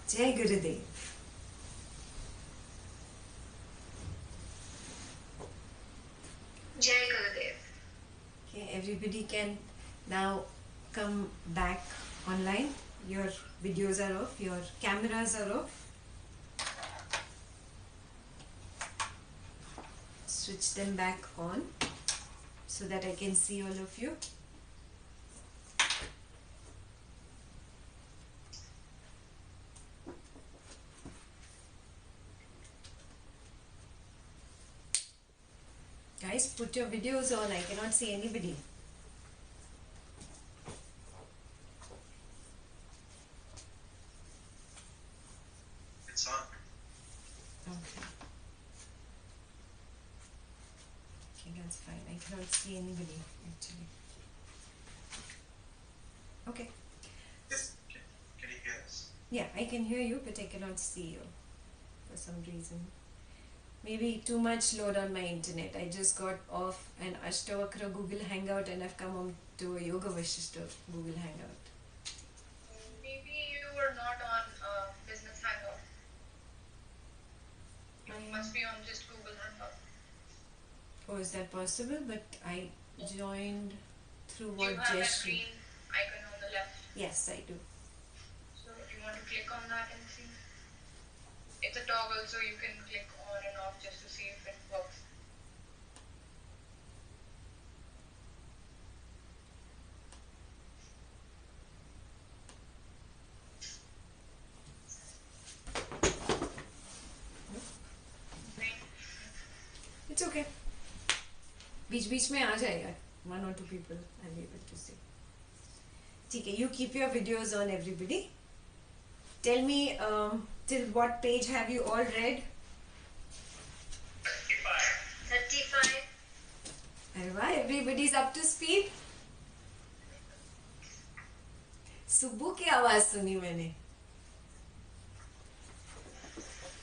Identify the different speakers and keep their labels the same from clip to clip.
Speaker 1: Jai Gurudev.
Speaker 2: Jai Gurudev.
Speaker 1: Okay, everybody can now come back online. Your videos are off, your cameras are off. Switch them back on so that I can see all of you. Guys, put your videos on. I cannot see anybody.
Speaker 2: It's on.
Speaker 1: Okay. Okay, that's fine. I cannot see anybody actually. Okay.
Speaker 2: Yes. Can you hear us?
Speaker 1: Yeah, I can hear you, but I cannot see you for some reason. Maybe too much load on my internet. I just got off an Ashtavakra Google Hangout and I've come on to a Yoga Vasistha Google Hangout.
Speaker 3: Maybe you were not on Business Hangout. You must be on just Google Hangout.
Speaker 1: Oh, is that possible? But I joined through
Speaker 3: Do
Speaker 1: what
Speaker 3: you have a
Speaker 1: gesture?
Speaker 3: green icon on the left?
Speaker 1: Yes, I do.
Speaker 3: So do you want to click on that and see? It's a toggle, so you can click on and off just to see if it works.
Speaker 1: It's okay. बीच में आ जाएगा. 1 or 2 people I'll be able to see. ठीक है, you keep your videos on, everybody. Tell me till what page have you all read?
Speaker 2: 35.
Speaker 1: अरे वाह, everybody's up to speed. Subbu की आवाज सुनी मैंने.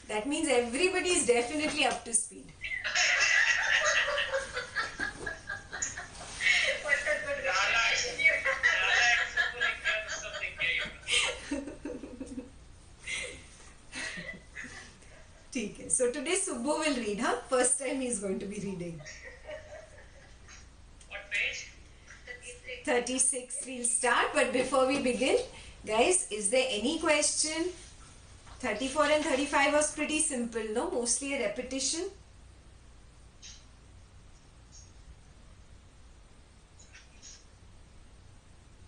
Speaker 1: That means everybody is definitely up to speed.
Speaker 2: What a good reaction you have.
Speaker 1: ठीक है. So today Subbu will read, huh? First time he is going to be reading.
Speaker 2: What page?
Speaker 1: 36 we'll start, but before we begin, guys, is there any question? 34 and 35 was pretty simple, no? Mostly a repetition.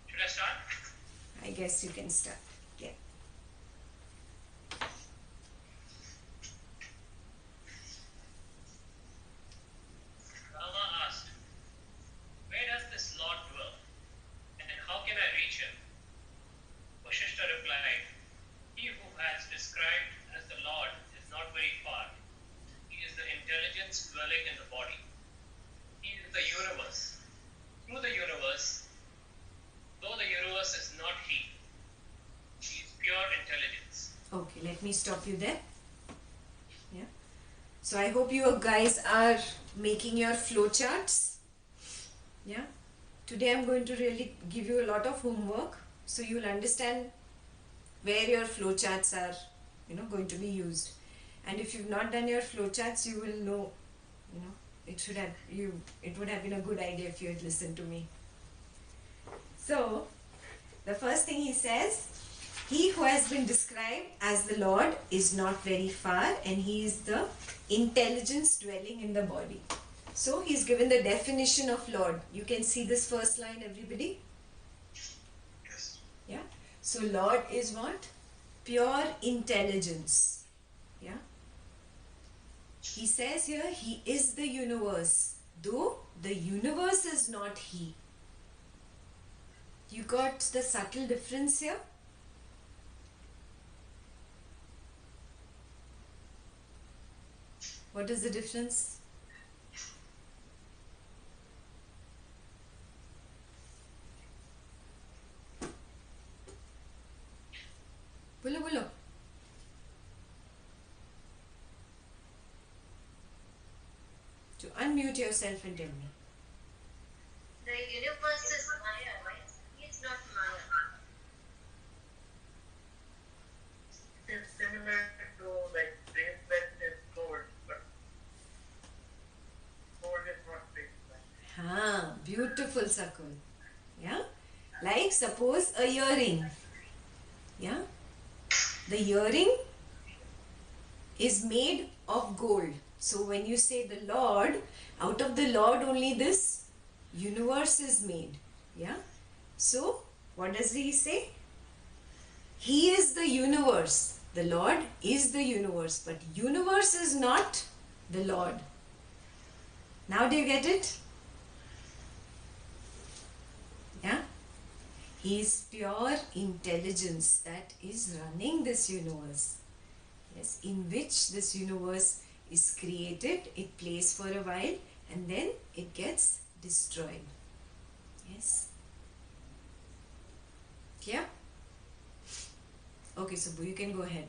Speaker 2: Should I start?
Speaker 1: I guess you can start. Yeah.
Speaker 2: Rama asked, where does this Lord dwell? And how can I reach him? Vasistha replied, he who has described as the Lord is not very far. He is the intelligence dwelling in the body. He is the universe. Through the universe, though the universe is not he. He is pure intelligence.
Speaker 1: Okay, let me stop you there. Yeah. So I hope you guys are making your flowcharts. Yeah. Today I'm going to really give you a lot of homework so you'll understand where your flowcharts are, going to be used. And if you've not done your flowcharts, you will know, it would have been a good idea if you had listened to me. So, the first thing he says, he who has been described as the Lord is not very far, and he is the intelligence dwelling in the body. So, he's given the definition of Lord. You can see this first line, everybody?
Speaker 2: Yes.
Speaker 1: Yeah. So, Lord is what? Pure intelligence. Yeah. He says here, he is the universe, though the universe is not he. You got the subtle difference here? What is the difference? Bolo, bolo. To unmute yourself and tell me.
Speaker 4: The universe is Maya, right? It's not Maya. The
Speaker 1: circle. Yeah, like suppose a earring. Yeah, the earring is made of gold. So when you say the Lord, out of the Lord only this universe is made. Yeah. So what does he say? He is the universe. The Lord is the universe, but universe is not the Lord. Now do you get it? Yeah. He is pure intelligence that is running this universe. Yes, in which this universe is created, it plays for a while and then it gets destroyed. Yes. Yeah. Okay, Subbu, you can go ahead.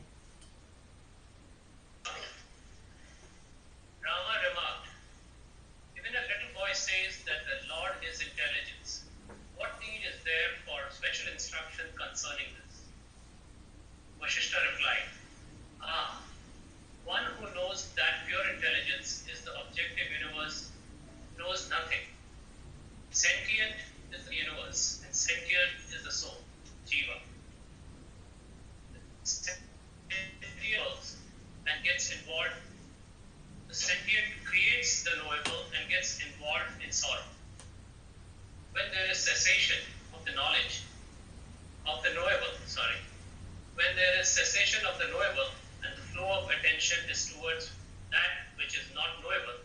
Speaker 2: Rama remarked, even a little boy says that the Lord is intelligence. What need is there for special instruction concerning this? Vasistha replied, Ah, one who knows that pure intelligence is the objective universe knows nothing. Sentient is the universe and sentient is the soul, Jeevan. Sentient and gets involved. The sentient creates the knowable and gets involved in sorrow. When there is cessation of the knowledge, of the knowable, when there is cessation of the knowable and the flow of attention is towards that which is not knowable,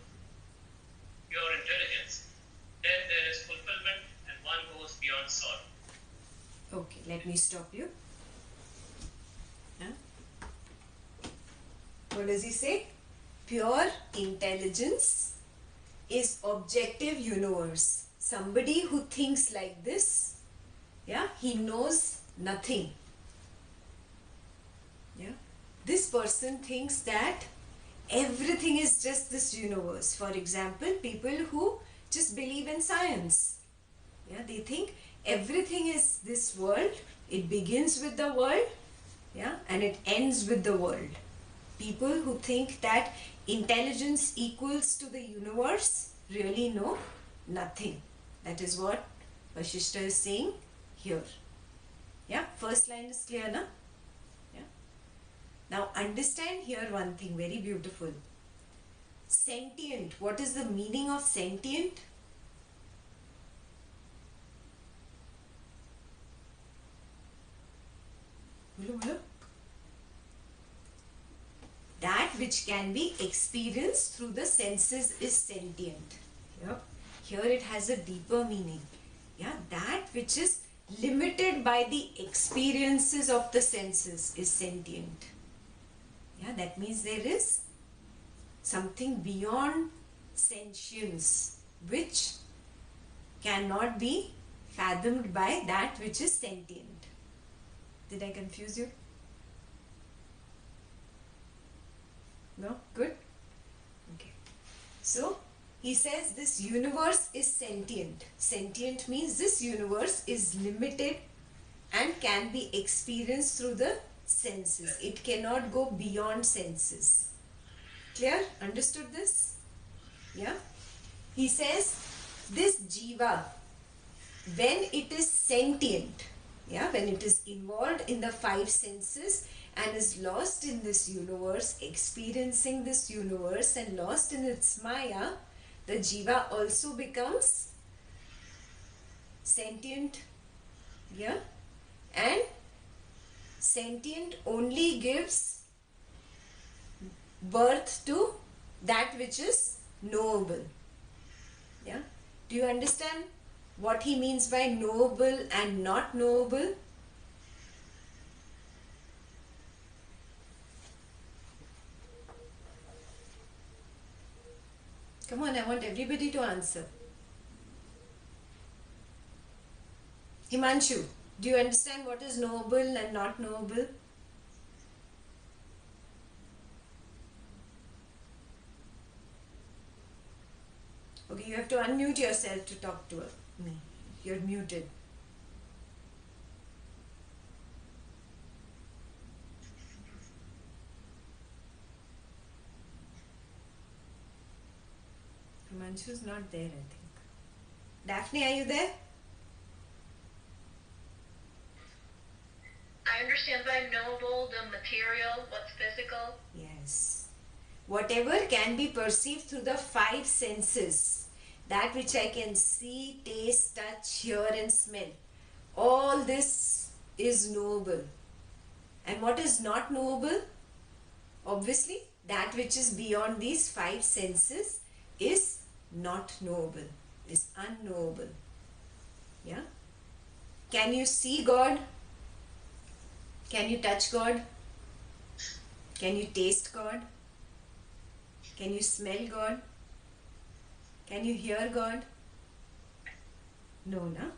Speaker 2: pure intelligence, then there is fulfillment and one goes beyond sorrow.
Speaker 1: Okay, let me stop you. Huh? What does he say? Pure intelligence is objective universe. Somebody who thinks like this, yeah, he knows nothing. Yeah, this person thinks that everything is just this universe. For example, people who just believe in science. Yeah, they think everything is this world. It begins with the world, yeah, and it ends with the world. People who think that intelligence equals to the universe really know nothing. That is what Vasistha is saying here. Yeah, first line is clear, na? Yeah. Now understand here one thing very beautiful. Sentient. What is the meaning of sentient? Bolo, bolo. That which can be experienced through the senses is sentient. Yeah. Here it has a deeper meaning. Yeah, that which is limited by the experiences of the senses is sentient. Yeah, that means there is something beyond sentience which cannot be fathomed by that which is sentient. Did I confuse you? No? Good? Okay. So, he says this universe is sentient. Sentient means this universe is limited and can be experienced through the senses. It cannot go beyond senses. Clear? Understood this? Yeah? He says this jiva, when it is sentient, yeah, when it is involved in the five senses and is lost in this universe, experiencing this universe and lost in its maya, the jiva also becomes sentient. Yeah, and sentient only gives birth to that which is knowable. Yeah, do you understand what he means by knowable and not knowable? Come on, I want everybody to answer. Himanshu, do you understand what is knowable and not knowable? Okay, you have to unmute yourself to talk to me. You're muted. Himanshu is not there, I think. Daphne, are you there?
Speaker 4: I understand by knowable the material, what's physical.
Speaker 1: Yes. Whatever can be perceived through the five senses, that which I can see, taste, touch, hear and smell, all this is knowable. And what is not knowable? Obviously, that which is beyond these five senses is not knowable, is unknowable. Yeah? Can you see God? Can you touch God? Can you taste God? Can you smell God? Can you hear God? No, na?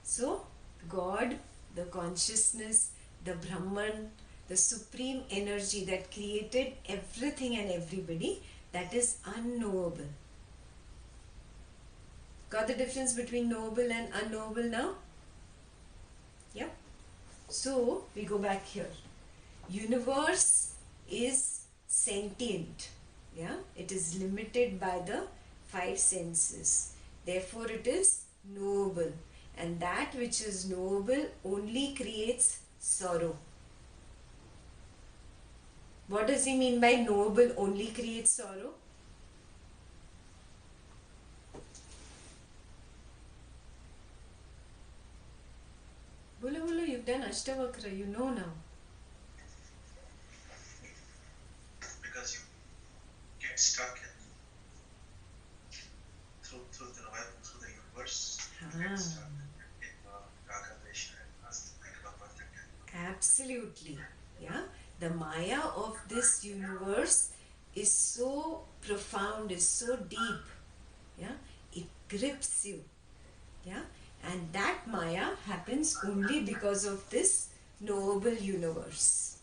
Speaker 1: So, God, the consciousness, the Brahman, the supreme energy that created everything and everybody, that is unknowable. Got the difference between knowable and unknowable now? Yeah. So, we go back here. Universe is sentient. Yeah. It is limited by the five senses. Therefore, it is knowable. And that which is knowable only creates sorrow. What does he mean by knowable only creates sorrow? Bolo, bolo, you've done Ashtavakra, you know now.
Speaker 5: Because you get stuck in through the universe. You get stuck in Raga, Desha, and Vasistha.
Speaker 1: Absolutely. Yeah. The Maya of this universe is so profound, is so deep. Yeah. It grips you. Yeah. And that Maya happens only because of this knowable universe.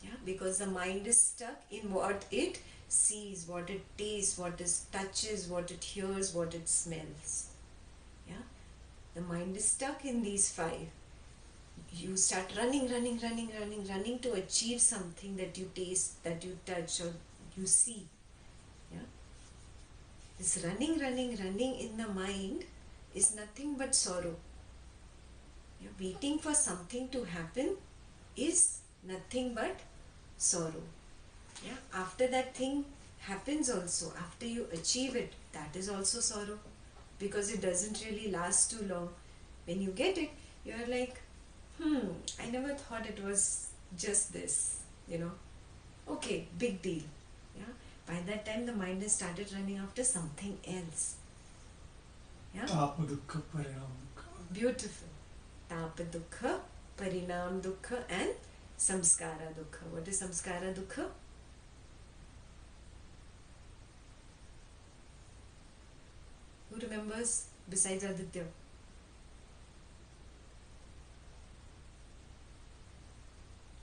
Speaker 1: Yeah. Because the mind is stuck in what it sees, what it tastes, what it touches, what it hears, what it smells. Yeah. The mind is stuck in these five. You start running to achieve something that you taste, that you touch or you see. Yeah. This running in the mind is nothing but sorrow. Yeah. Waiting for something to happen is nothing but sorrow. Yeah. After that thing happens also, after you achieve it, that is also sorrow, because it doesn't really last too long. When you get it, you are like, I never thought it was just this, Okay, big deal. Yeah. By that time, the mind has started running after something else. Yeah.
Speaker 6: Tapa dukkha, parinam dukkha.
Speaker 1: Beautiful. Tapa dukkha, parinam dukkha, and samskara dukkha. What is samskara dukkha? Who remembers besides Aditya?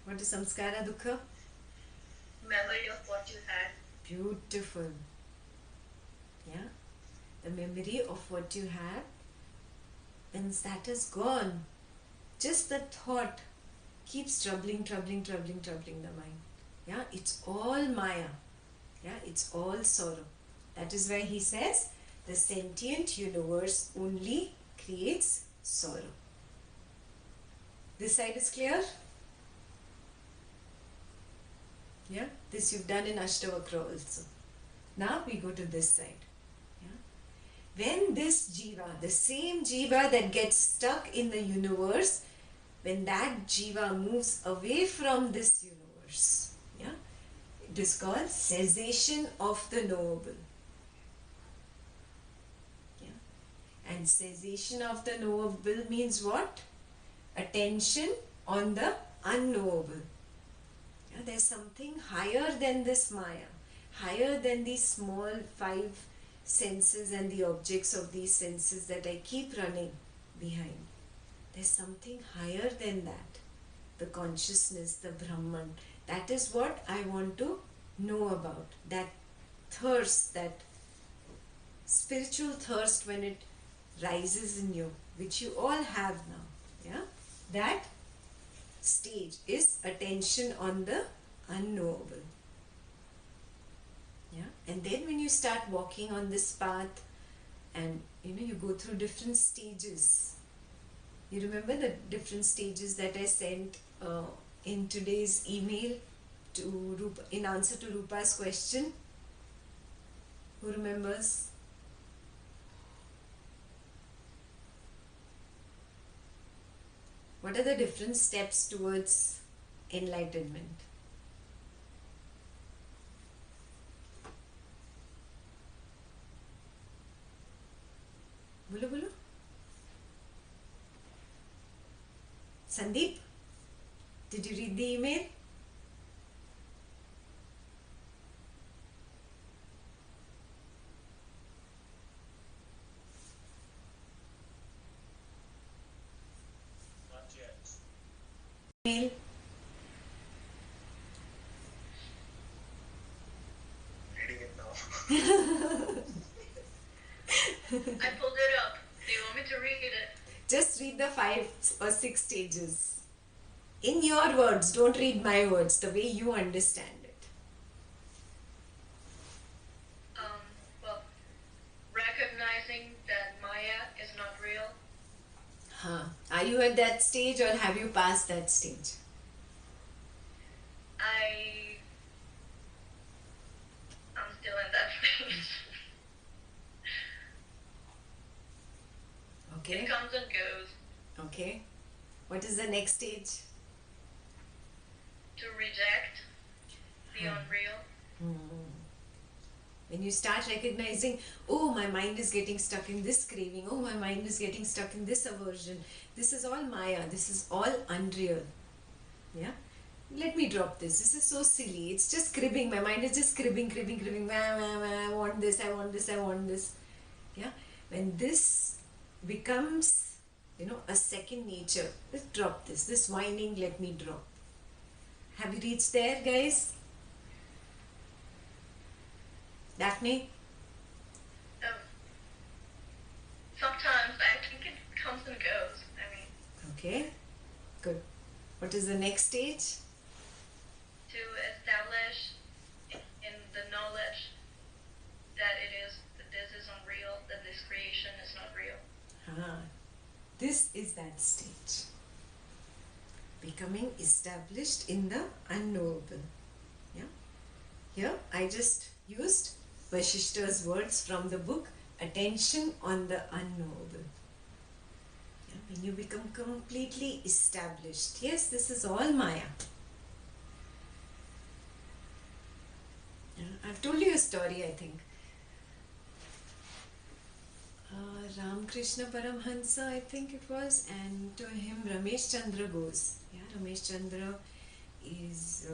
Speaker 1: What is samskara dukkha?
Speaker 4: Memory of what you had.
Speaker 1: Beautiful. Yeah. The memory of what you had, when that is gone, just the thought keeps troubling the mind. Yeah. It's all Maya. Yeah. It's all sorrow. That is why he says the sentient universe only creates sorrow. This side is clear? Yeah, this you've done in Ashtavakra also. Now we go to this side. Yeah? When this Jiva, the same Jiva that gets stuck in the universe, when that Jiva moves away from this universe, yeah, it is called cessation of the knowable. Yeah? And cessation of the knowable means what? Attention on the unknowable. There's something higher than this Maya, higher than these small five senses and the objects of these senses that I keep running behind. There's something higher than that. The consciousness, the Brahman. That is what I want to know about. That thirst, that spiritual thirst when it rises in you, which you all have now. Yeah, that stage is attention on the unknowable. Yeah, and then when you start walking on this path, and you go through different stages. You remember the different stages that I sent in today's email to Rupa, in answer to Rupa's question? Who remembers? What are the different steps towards enlightenment? Bolo bolo. Sandeep, did you read the email?
Speaker 5: Not yet.
Speaker 1: Email.
Speaker 5: Reading it now.
Speaker 4: I pulled it up. Do you want me to read it?
Speaker 1: Just read the 5 or 6 stages. In your words, don't read my words, the way you understand it.
Speaker 4: Well, recognizing that Maya is not real.
Speaker 1: Are you at that stage or have you passed that stage?
Speaker 4: I'm still in that stage.
Speaker 1: Okay.
Speaker 4: It comes and goes.
Speaker 1: Okay. What is the next stage?
Speaker 4: To reject the unreal.
Speaker 1: When you start recognizing, oh, my mind is getting stuck in this craving, oh, my mind is getting stuck in this aversion, this is all Maya, this is all unreal. Yeah? Let me drop this. This is so silly. It's just cribbing. My mind is just cribbing. Wah, wah, wah. I want this, I want this, I want this. Yeah? When this becomes, a second nature, let's drop this. This whining, let me drop. Have you reached there, guys? Daphne?
Speaker 4: Sometimes I think it comes and goes.
Speaker 1: Okay, good. What is the next stage?
Speaker 4: To establish in the knowledge that this is unreal, that this creation is not real.
Speaker 1: This is that stage. Becoming established in the unknowable. Yeah. Here I just used Vasistha's words from the book, Attention on the Unknowable. Yeah. When you become completely established, yes, this is all Maya. Yeah. I've told you a story, I think. Ramakrishna Paramhansa, I think it was, and to him Ramesh Chandra goes. Yeah, Ramesh Chandra is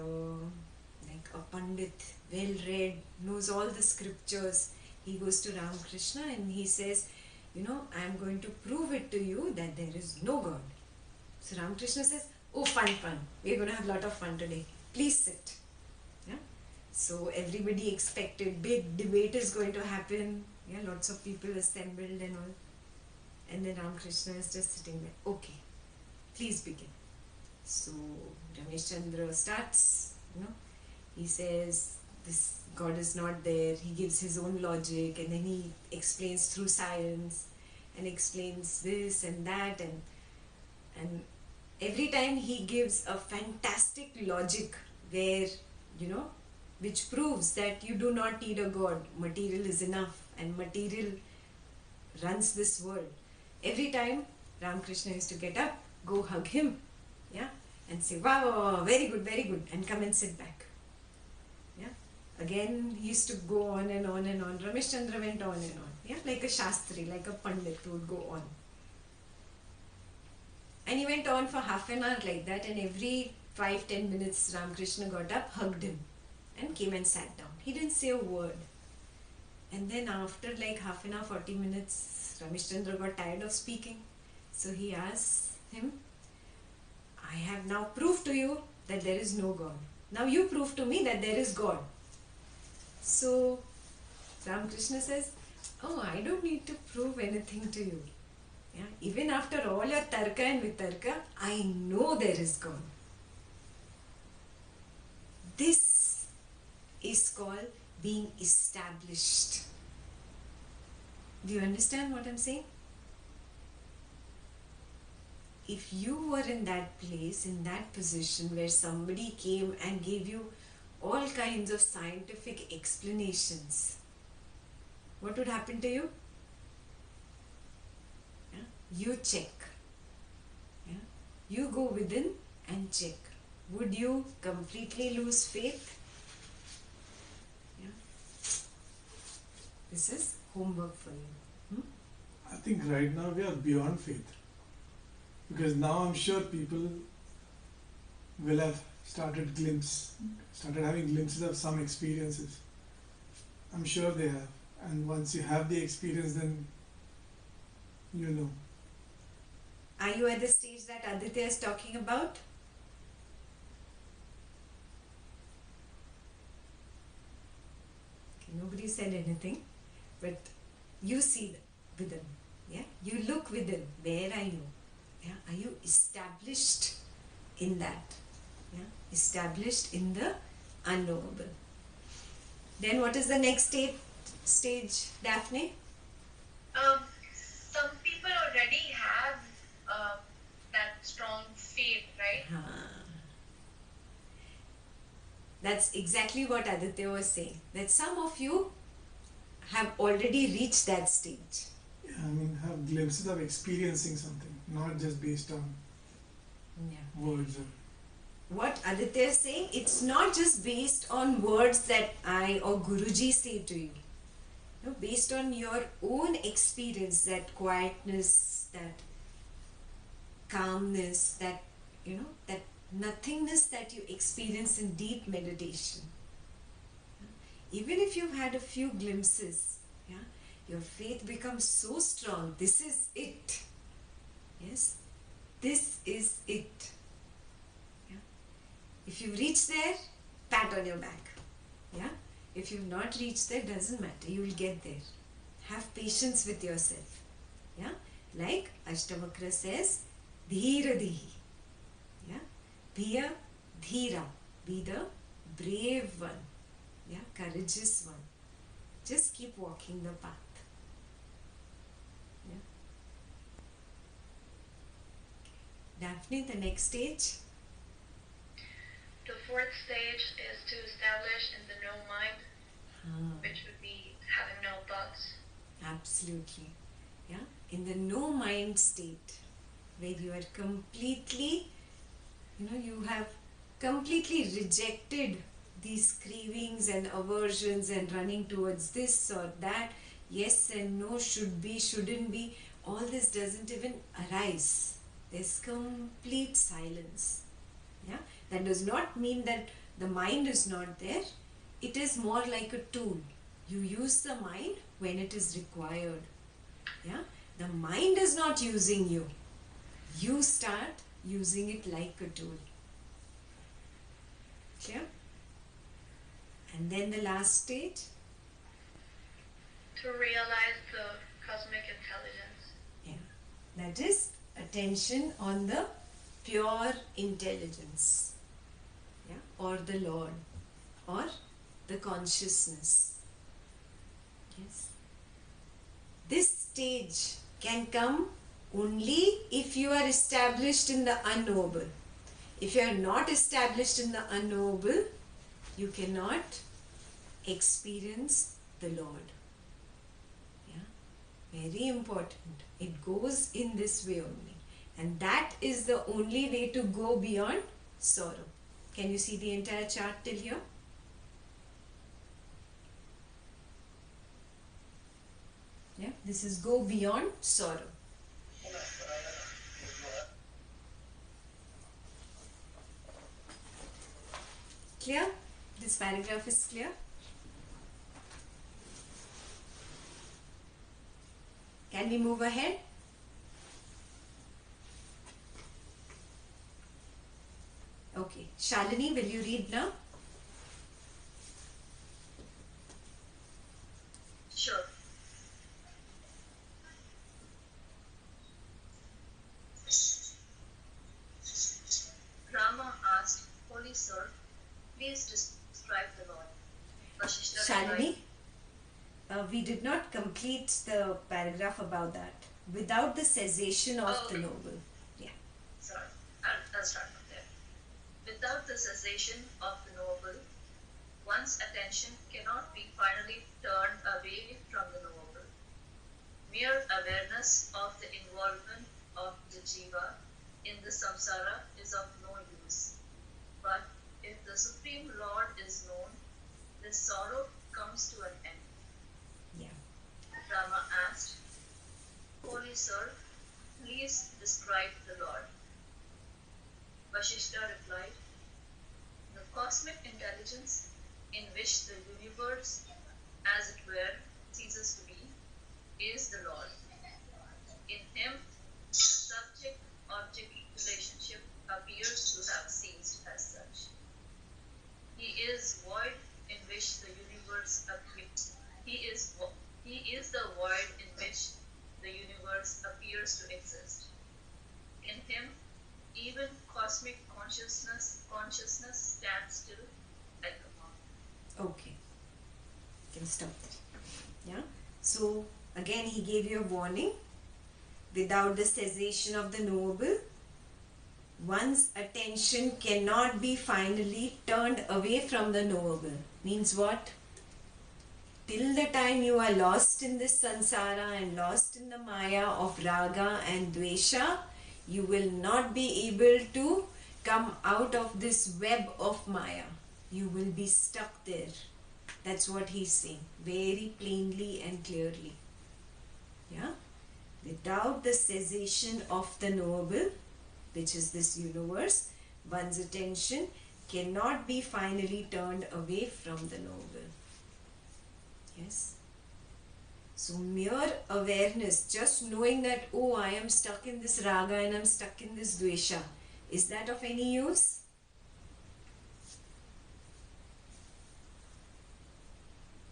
Speaker 1: like a pandit, well read, knows all the scriptures. He goes to Ramakrishna and he says, I'm going to prove it to you that there is no God. So Ramakrishna says, oh, fun. We're going to have a lot of fun today. Please sit. Yeah. So everybody expected big debate is going to happen. Yeah, lots of people assembled and all. And then Ramakrishna is just sitting there. Okay, please begin. So Ramesh Chandra starts, he says this God is not there. He gives his own logic and then he explains through science and explains this and that and every time he gives a fantastic logic where, which proves that you do not need a God. Material is enough and material runs this world. Every time Ramakrishna used to get up, go hug him, yeah, and say, wow, very good, and come and sit back. Yeah. Again, he used to go on and on and on. Ramesh Chandra went on and on. Yeah, like a Shastri, like a Pandit who would go on. And he went on for half an hour like that, and every 5-10 minutes Ramakrishna got up, hugged him, and came and sat down. He didn't say a word. And then after like half an hour, 40 minutes, Ramesh Chandra got tired of speaking. So he asked him, I have now proved to you that there is no God. Now you prove to me that there is God. So Ramakrishna says, oh, I don't need to prove anything to you. Yeah? Even after all your tarka and vitarka, I know there is God. This is called being established. Do you understand what I'm saying? If you were in that place, in that position where somebody came and gave you all kinds of scientific explanations, what would happen to you? Yeah? You check. Yeah? You go within and check. Would you completely lose faith? Yeah? This is homework for you.
Speaker 6: I think right now we are beyond faith. Because now I'm sure people will have started having glimpses of some experiences. I'm sure they have. And once you have the experience, then you know.
Speaker 1: Are you at the stage that Aditya is talking about? Okay, nobody said anything, but you see within. Yeah, you look within. Where are you? Yeah, are you established in that? Yeah, established in the unknowable. Then what is the next stage, Daphne?
Speaker 3: Some people already have that strong faith, right?
Speaker 1: That's exactly what Aditya was saying. That some of you have already reached that stage.
Speaker 6: Yeah, I mean, have glimpses of experiencing something, not just based on words.
Speaker 1: What Aditya is saying, it's not just based on words that I or Guruji say to you. No, based on your own experience, that quietness, that calmness, that that nothingness that you experience in deep meditation. Even if you've had a few glimpses, yeah, your faith becomes so strong. This is it. Yes, this is it. Yeah. If you reach there, pat on your back. Yeah. If you've not reached there, doesn't matter. You will get there. Have patience with yourself. Yeah. Like Ashtavakra says, Dhira Dhihi. Yeah. Be a Dhira. Be the brave one. Yeah. Courageous one. Just keep walking the path. Yeah. Daphne, the next stage.
Speaker 4: The fourth stage is to establish in the no mind, which would be having no thoughts.
Speaker 1: Absolutely. Yeah. In the no mind state, where you are completely, you have completely rejected these cravings and aversions and running towards this or that, yes and no, should be, shouldn't be, all this doesn't even arise. There's complete silence. Yeah, that does not mean that the mind is not there. It is more like a tool. You use the mind when it is required. Yeah, the mind is not using you. You start using it like a tool. Clear? And then the last stage?
Speaker 4: To realize the cosmic intelligence.
Speaker 1: Yeah, that is attention on the pure intelligence. Yeah, or the Lord, or the consciousness. Yes. This stage can come only if you are established in the unknowable. If you are not established in the unknowable, you cannot experience the Lord. Yeah, very important. It goes in this way only. And that is the only way to go beyond sorrow. Can you see the entire chart till here? Yeah, this is go beyond sorrow. Clear? This paragraph is clear? Can we move ahead? Okay. Shalini, will you read now?
Speaker 3: Sure. Rama asked, Holy Sir, please describe the Lord. Vasistha
Speaker 1: Shalini,
Speaker 3: replied,
Speaker 1: we did not complete the paragraph about that. Without the cessation of the noble. Yeah.
Speaker 7: Sorry, I'll start from there. Without the cessation of the knowable, one's attention cannot be finally turned away from the knowable. Mere awareness of the involvement of the jiva in the samsara is of no use. But if the Supreme Lord is known, this sorrow comes to an end.
Speaker 1: Yeah.
Speaker 7: Rama asked, Holy Sir, please describe the Lord. Vasistha replied, the cosmic intelligence in which the universe, as it were, ceases to be, is the Lord. In him, the subject-object relationship appears to have ceased as such. He is void in which the universe appears. He is the void in which the universe appears to exist. In him, even cosmic consciousness stands still at the mark.
Speaker 1: Okay. Can stop there. Yeah. So again he gave you a warning. Without the cessation of the knowable, one's attention cannot be finally turned away from the knowable. Means what? Till the time you are lost in this sansara and lost in the maya of raga and dvesha, you will not be able to come out of this web of maya. You will be stuck there. That's what he's saying, very plainly and clearly. Yeah? Without the cessation of the knowable, which is this universe, one's attention cannot be finally turned away from the knowable. Yes? So mere awareness, just knowing that, oh, I am stuck in this raga and I am stuck in this dvesha, is that of any use?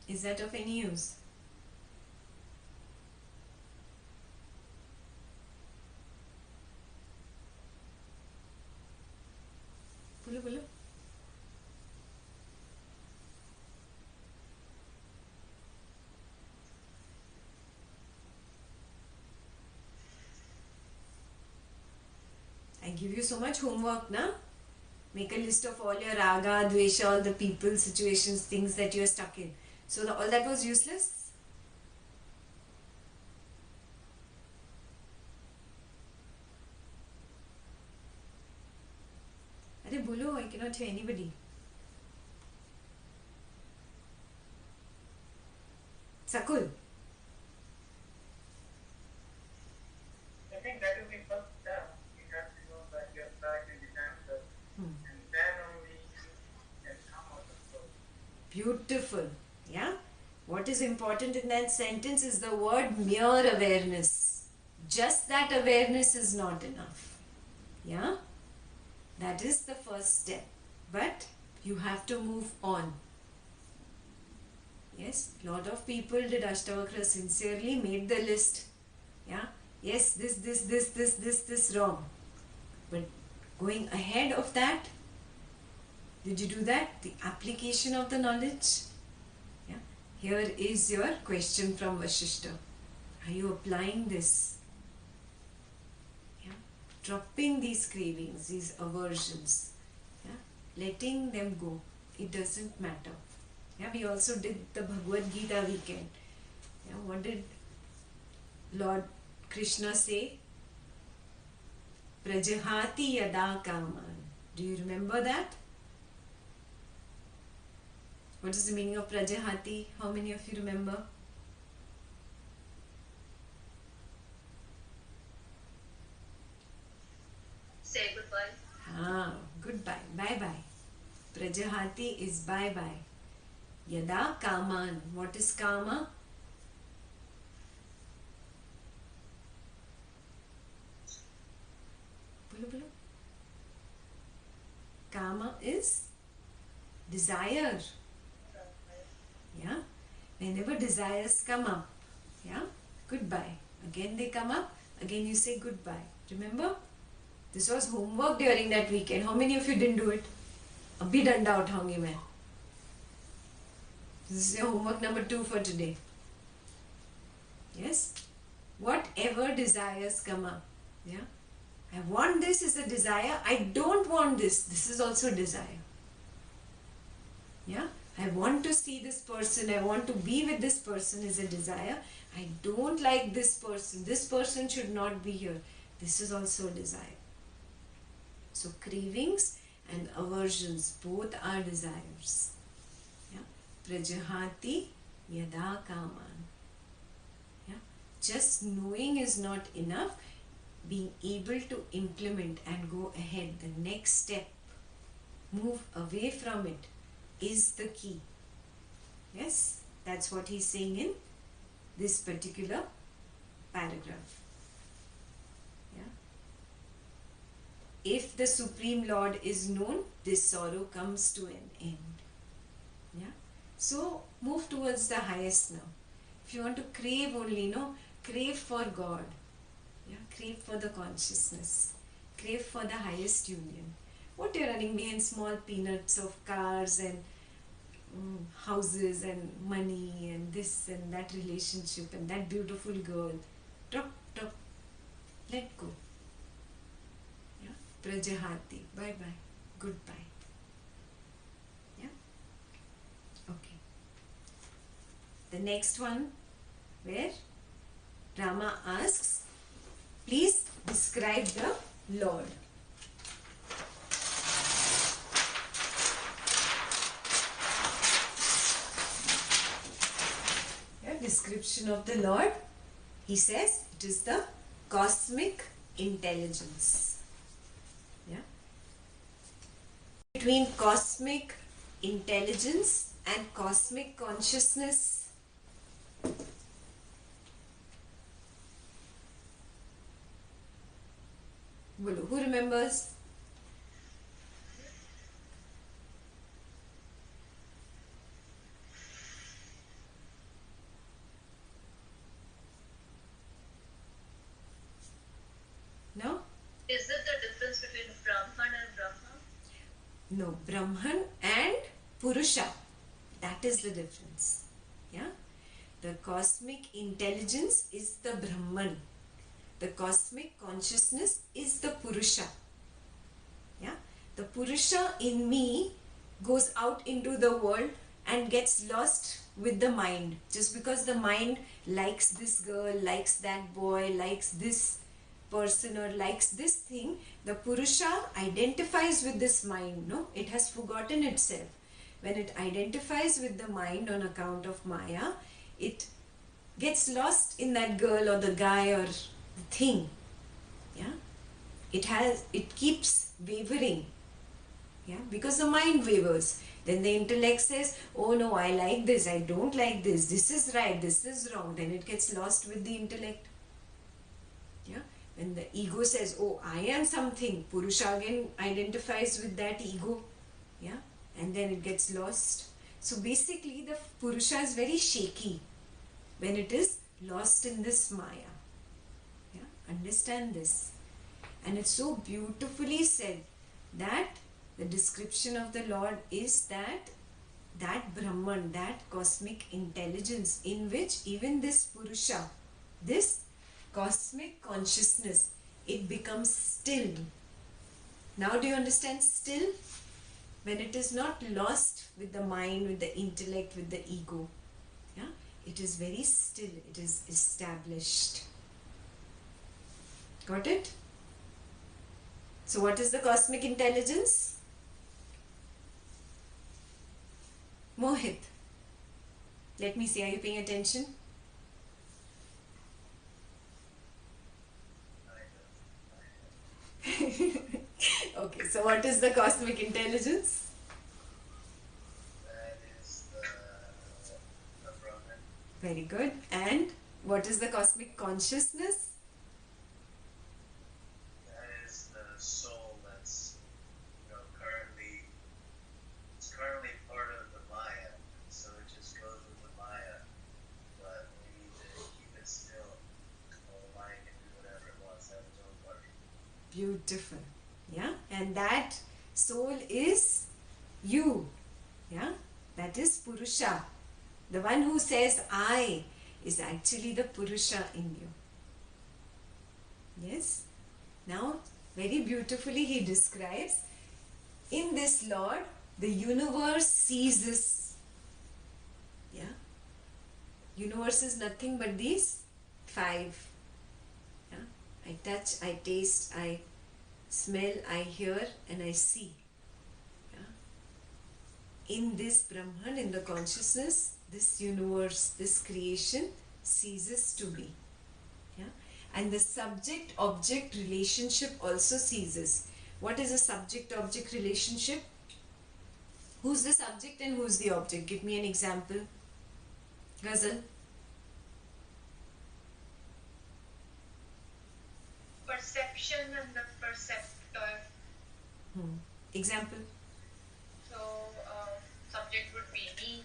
Speaker 1: Is that of any use? Bolo, bolo. I give you so much homework, na? Make a list of all your raga, dvesha, all the people, situations, things that you are stuck in. So all that was useless? Arey bolo, I cannot hear anybody. Sakul.
Speaker 5: I think that is the first step. You have to know that you're stuck in the cancer, and then only you can come out of those.
Speaker 1: Beautiful. Yeah? What is important in that sentence is the word mere awareness. Just that awareness is not enough. Yeah? That is the first step. But you have to move on. Yes? Lot of people did Ashtavakra sincerely, made the list. Yeah? Yes, this wrong. But going ahead of that, did you do that? The application of the knowledge? Yeah. Here is your question from Vasistha. Are you applying this? Yeah. Dropping these cravings, these aversions. Yeah. Letting them go. It doesn't matter. Yeah. We also did the Bhagavad Gita weekend. Yeah. What did Lord Krishna say? Prajahati yada kaman. Do you remember that? What is the meaning of Prajahati? How many of you remember?
Speaker 7: Say goodbye.
Speaker 1: Goodbye. Bye-bye. Prajahati is bye-bye. Yada kaman. What is kama? Bolo, bolo. Kama is desire. Yeah. Whenever desires come up, yeah, goodbye. Again they come up, again you say goodbye. Remember? This was homework during that weekend. How many of you didn't do it? Abhi danda uthaungi main. This is your homework number 2 for today. Yes, whatever desires come up. Yeah, I want this is a desire. I don't want this. This is also desire. Yeah, I want to see this person. I want to be with this person is a desire. I don't like this person. This person should not be here. This is also a desire. So cravings and aversions both are desires. Yeah, prajahati yada kaman. Yeah, just knowing is not enough. Being able to implement and go ahead, the next step, move away from it, is the key. Yes, that's what he's saying in this particular paragraph. Yeah. If the Supreme Lord is known, this sorrow comes to an end. Yeah. So move towards the highest now. If you want to crave only, crave for God. Yeah, crave for the consciousness. Crave for the highest union. What you're running behind small peanuts of cars and houses and money and this and that relationship and that beautiful girl. Drop. Let go. Yeah. Prajahati. Bye bye. Goodbye. Yeah. Okay. The next one, where Rama asks, please describe the Lord. Yeah, description of the Lord. He says it is the cosmic intelligence. Yeah. Between cosmic intelligence and cosmic consciousness, who remembers? No?
Speaker 7: Is it the difference between Brahman and Brahma?
Speaker 1: No, Brahman and Purusha. That is the difference. Yeah? The cosmic intelligence is the Brahman. The cosmic consciousness is the Purusha. Yeah? The Purusha in me goes out into the world and gets lost with the mind. Just because the mind likes this girl, likes that boy, likes this person or likes this thing, the Purusha identifies with this mind. No, it has forgotten itself. When it identifies with the mind on account of Maya, it gets lost in that girl or the guy or the thing. Yeah, it keeps wavering. Yeah, because the mind wavers. Then the intellect says, oh no, I like this, I don't like this, this is right, this is wrong. Then it gets lost with the intellect. Yeah, when the ego says, oh, I am something, Purusha again identifies with that ego. Yeah, and then it gets lost. So basically the Purusha is very shaky when it is lost in this Maya. Yeah, understand this. And it's so beautifully said that the description of the Lord is that Brahman, that cosmic intelligence in which even this Purusha, this cosmic consciousness, it becomes still. Now do you understand still? When it is not lost with the mind, with the intellect, with the ego. Yeah, it is very still, it is established. Got it? So what is the cosmic intelligence? Mohit. Let me see, are you paying attention? Okay, so what is the cosmic intelligence?
Speaker 5: That is the Brahman.
Speaker 1: Very good. And what is the cosmic consciousness?
Speaker 5: That is the soul that's currently part of the Maya, so it just goes with the Maya. But we need to keep it still. Or the Maya can do whatever it wants, have its own party.
Speaker 1: Beautiful. Yeah, and that soul is you. Yeah, that is Purusha, the one who says I. is actually the Purusha in you. Yes? Now, very beautifully he describes, in this Lord, the universe ceases. Yeah? Universe is nothing but these five. Yeah? I touch, I taste, I smell, I hear, and I see. Yeah? In this Brahman, in the consciousness, this universe, this creation ceases to be. Yeah? And the subject-object relationship also ceases. What is a subject-object relationship? Who's the subject and who's the object? Give me an example. Ghazal.
Speaker 3: Perception and the perceptor.
Speaker 1: Example.
Speaker 3: So, subject would be me,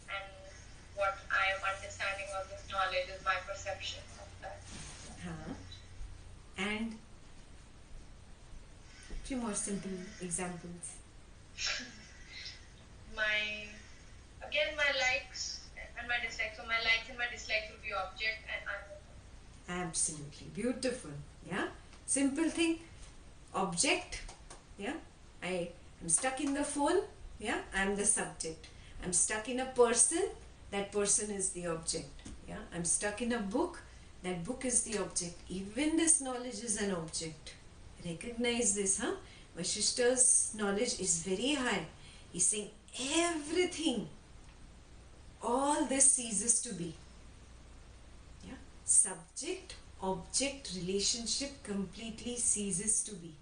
Speaker 3: and what I am understanding of this knowledge is my perception of that.
Speaker 1: And few more simple examples.
Speaker 3: My likes and my dislikes. So my likes and my dislikes will be object, and I'm
Speaker 1: Absolutely beautiful. Yeah, simple thing. Object. Yeah, I am stuck in the phone. Yeah, I am the subject. I'm stuck in a person. That person is the object. Yeah, I'm stuck in a book. That book is the object. Even this knowledge is an object. Recognize this, huh? Vasistha's knowledge is very high. He's saying everything, all this ceases to be. Yeah? Subject-object relationship completely ceases to be.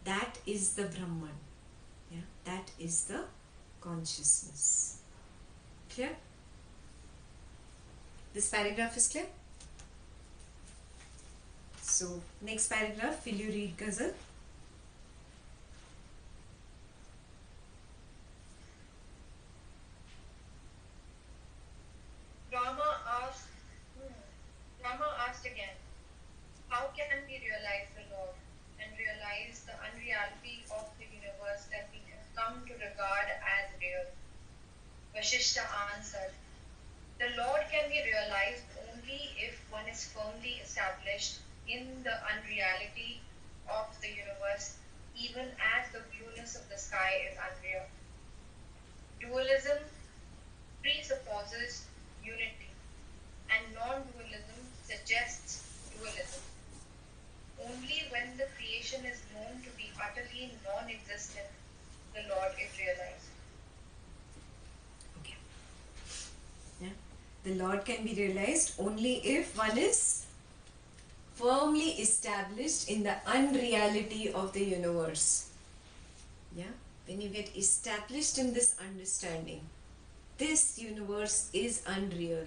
Speaker 1: That is the Brahman. Yeah? That is the consciousness. Clear? This paragraph is clear? So, next paragraph, will you read, Ghazal?
Speaker 3: Rama asked again, how can we realize the Lord and realize the unreality of the universe that we have come to regard as real? Vasistha answered, the Lord can be realized only if one is firmly established in the unreality of the universe, even as the blueness of the sky is unreal. Dualism presupposes unity, and non-dualism suggests dualism. Only when the creation is known to be utterly non-existent, the Lord is realized.
Speaker 1: Okay. Yeah. The Lord can be realized only if one is firmly established in the unreality of the universe. Yeah. When you get established in this understanding, this universe is unreal.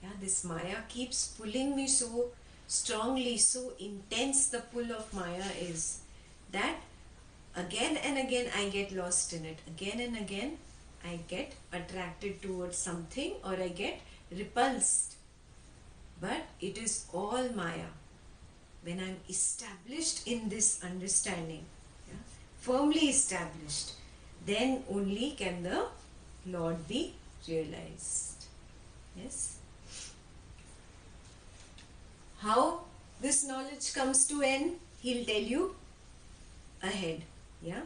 Speaker 1: Yeah, this Maya keeps pulling me so strongly, so intense the pull of Maya is that again and again I get lost in it. Again and again I get attracted towards something or I get repulsed. But it is all Maya. When I am established in this understanding, yeah, firmly established, then only can the Lord be realized. Yes. How this knowledge comes to end, he'll tell you ahead. Yeah.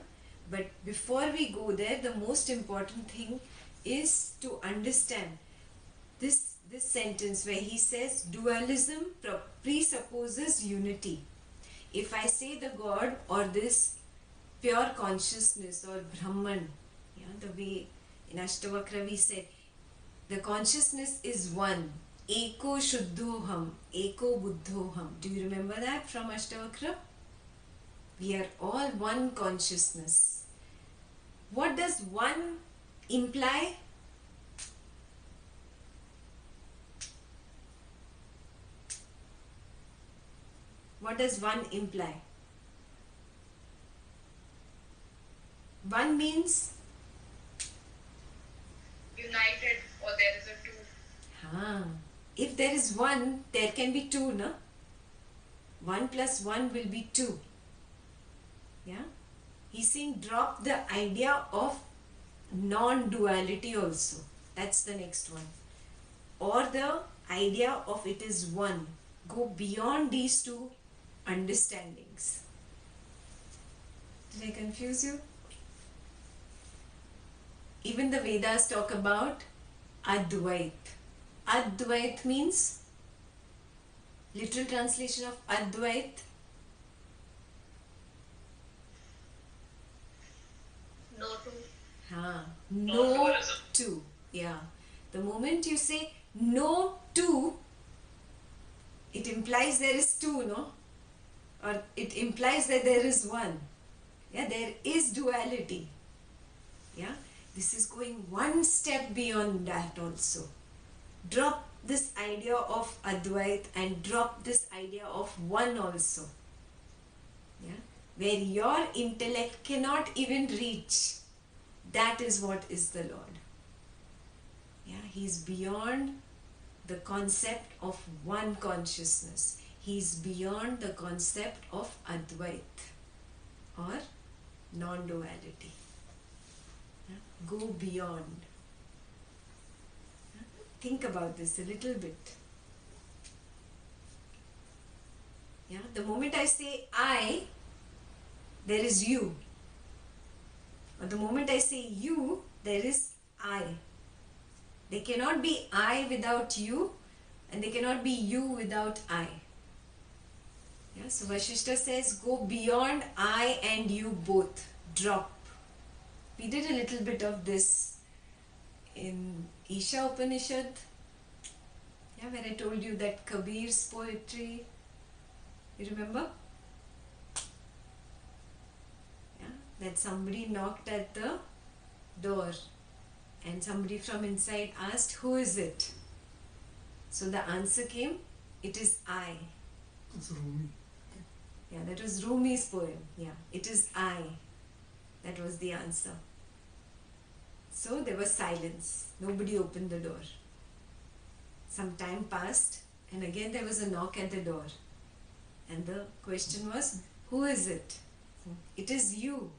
Speaker 1: But before we go there, the most important thing is to understand this sentence where he says dualism presupposes unity. If I say the God or this pure consciousness or Brahman, yeah, the way in Ashtavakra we said, the consciousness is one. Eko Shuddhoham, Eko Buddhoham. Do you remember that from Ashtavakra? We are all one consciousness. What does one imply? What does one imply? One means
Speaker 3: United, or there is a two.
Speaker 1: If there is one, there can be two, no? 1 plus 1 will be 2. Yeah? He's saying drop the idea of non-duality also. That's the next one. Or the idea of it is one. Go beyond these two understandings. Did I confuse you? Even the Vedas talk about Advait. Advait means, literal translation of Advait,
Speaker 7: No two.
Speaker 1: no
Speaker 2: Non-dualism.
Speaker 1: two. Yeah. The moment you say no two, it implies there is two, no? Or it implies that there is one. Yeah, there is duality. Yeah, this is going one step beyond that also. Drop this idea of Advait and drop this idea of one also. Yeah, where your intellect cannot even reach. That is what is the Lord. Yeah, He's beyond the concept of one consciousness. He's beyond the concept of Advait or non-duality. Yeah, go beyond. Yeah, think about this a little bit. Yeah, the moment I say I, there is you. Or the moment I say you, there is I. There cannot be I without you, and there cannot be you without I. Yeah, so Vasistha says, go beyond I and you both. Drop. We did a little bit of this in Isha Upanishad. Yeah, where I told you that Kabir's poetry. You remember? Yeah, that somebody knocked at the door and somebody from inside asked, who is it? So the answer came, it is I.
Speaker 6: It's Rumi.
Speaker 1: Yeah, that was Rumi's poem. Yeah, it is I. That was the answer. So there was silence. Nobody opened the door. Some time passed and again there was a knock at the door. And the question was, who is it? It is you.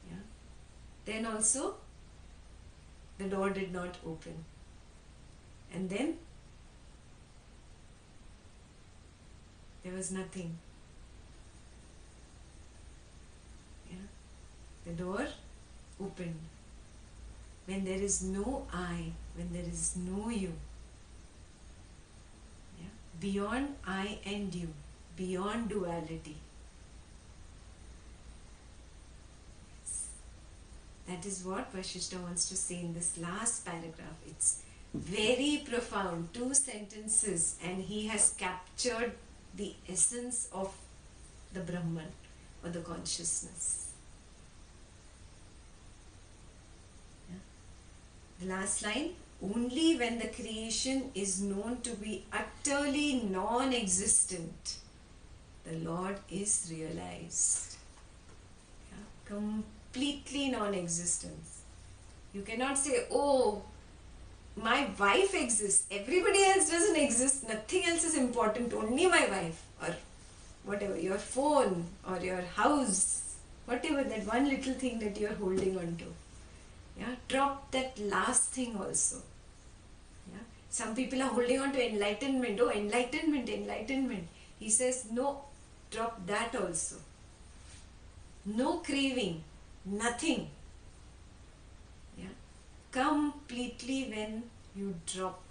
Speaker 1: Yeah. Then also the door did not open. And then there was nothing. Yeah. The door opened. When there is no I, when there is no you. Yeah. Beyond I and you, beyond duality. Yes. That is what Vasistha wants to say in this last paragraph. It's very profound, 2 sentences, and he has captured the essence of the Brahman or the consciousness. Yeah. The last line, only when the creation is known to be utterly non-existent, the Lord is realized. Yeah. Completely non-existence. You cannot say, oh, my wife exists, everybody else doesn't exist, nothing else is important, only my wife, or whatever, your phone or your house, whatever, that one little thing that you are holding on to. Yeah, drop that last thing also. Yeah, some people are holding on to enlightenment. Oh, enlightenment, enlightenment. He says, no, drop that also. No craving, nothing. Yeah, completely when you drop,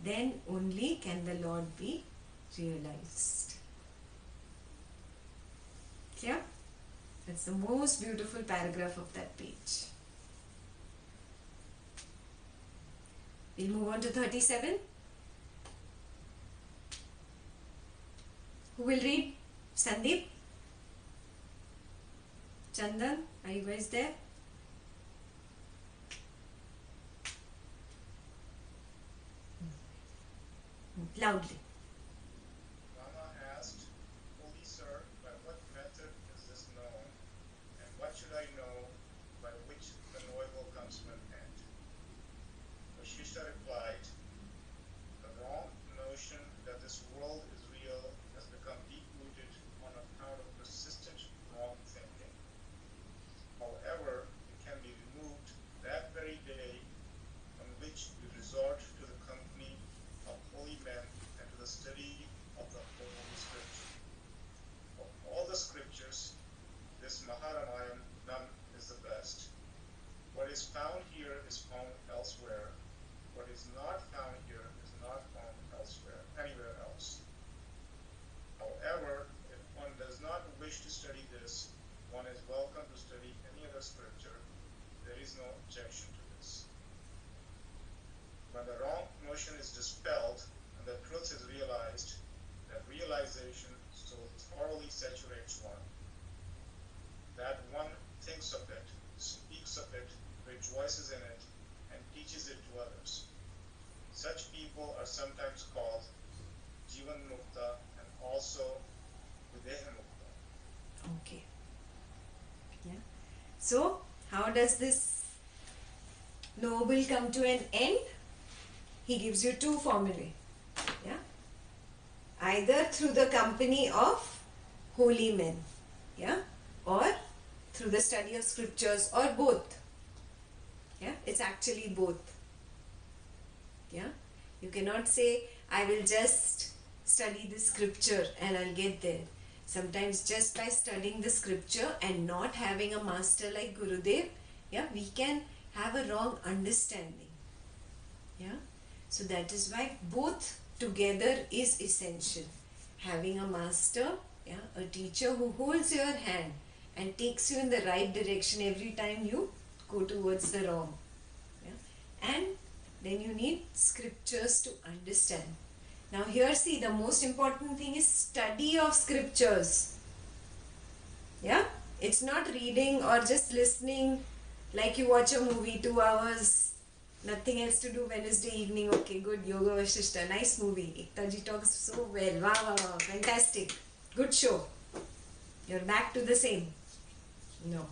Speaker 1: then only can the Lord be realized. Clear? That's the most beautiful paragraph of that page. We'll move on to 37. Who will read? Sandeep? Chandan? Are you guys there? Loudly.
Speaker 8: Rama asked, Holy Sir, by what method is this known, and what should I know by which the knowable comes to an end? Vasistha replied, the wrong notion that this world is real has become deep-rooted on account of persistent wrong thinking. However, it can be removed that very day on which we resort to the conversation so thoroughly saturates one that one thinks of it, speaks of it, rejoices in it, and teaches it to others. Such people are sometimes called Jeevan Mukta and also Videha Mukta.
Speaker 1: Okay. Yeah. So, how does this knowable come to an end? He gives you two formulae. Yeah. Either through the company of holy men, yeah, or through the study of scriptures, or both. Yeah, it's actually both. Yeah, you cannot say I will just study the scripture and I'll get there. Sometimes just by studying the scripture and not having a master like Gurudev, yeah, we can have a wrong understanding. Yeah, so that is why both together is essential. Having a master, yeah, a teacher who holds your hand and takes you in the right direction every time you go towards the wrong. Yeah? And then you need scriptures to understand. Now here see, the most important thing is study of scriptures. Yeah, it's not reading or just listening like you watch a movie 2 hours, nothing else to do Wednesday evening. Okay, good, Yoga Vasistha, nice movie. Ektaji talks so well. Wow, wow, wow, fantastic. Good show. You're back to the same. No.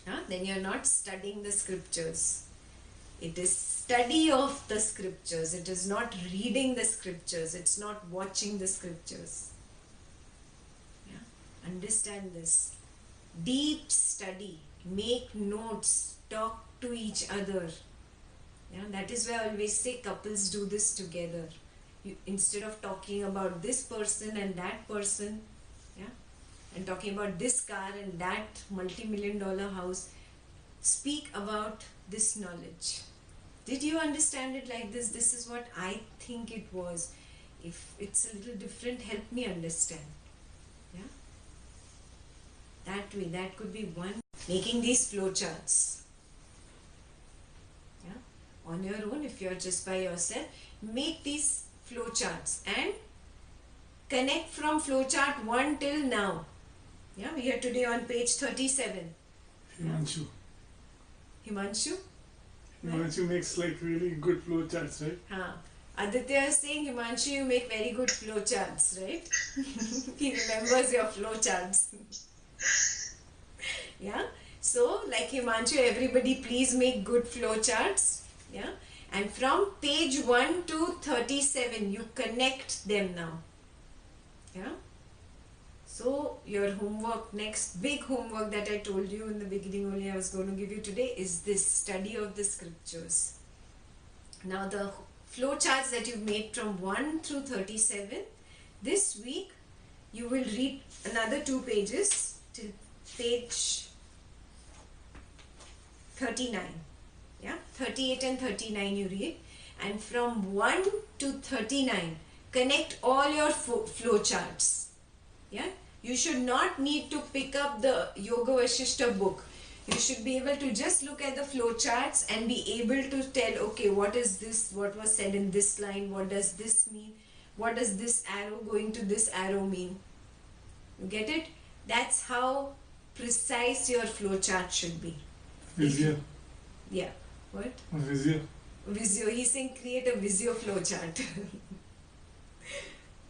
Speaker 1: Huh? Then you're not studying the scriptures. It is study of the scriptures. It is not reading the scriptures. It's not watching the scriptures. Yeah? Understand this. Deep study. Make notes. Talk to each other. Yeah? That is why I always say couples do this together. You, instead of talking about this person and that person, yeah, and talking about this car and that multi-million-dollar house, speak about this knowledge. Did you understand it like this? This is what I think it was. If it's a little different, help me understand. Yeah? That way, that could be one. Making these flowcharts. Yeah? On your own, if you're just by yourself, make these flowcharts and connect from flowchart 1 till now. Yeah, we are today on page 37.
Speaker 6: Himanshu.
Speaker 1: Himanshu?
Speaker 6: Himanshu makes like really good flow charts, right?
Speaker 1: Aditya is saying, Himanshu, you make very good flowcharts, right? He remembers your flowcharts. Yeah. So, like Himanshu, everybody please make good flowcharts. Yeah. And from page 1 to 37, you connect them now. Yeah. So, your homework, next big homework that I told you in the beginning only I was going to give you today is this study of the scriptures. Now, the flowcharts that you made from 1 through 37, this week you will read another 2 pages till page 39. Yeah, 38 and 39 you read, and from 1 to 39 connect all your flowcharts. Yeah, you should not need to pick up the Yoga Vasistha book. You should be able to just look at the flowcharts and be able to tell, okay, what is this, what was said in this line, what does this mean, what does this arrow going to this arrow mean. You get it? That's how precise your flowchart should be.
Speaker 6: Visio.
Speaker 1: Yeah. What?
Speaker 6: Visio.
Speaker 1: Visio. He's saying create a Visio flowchart.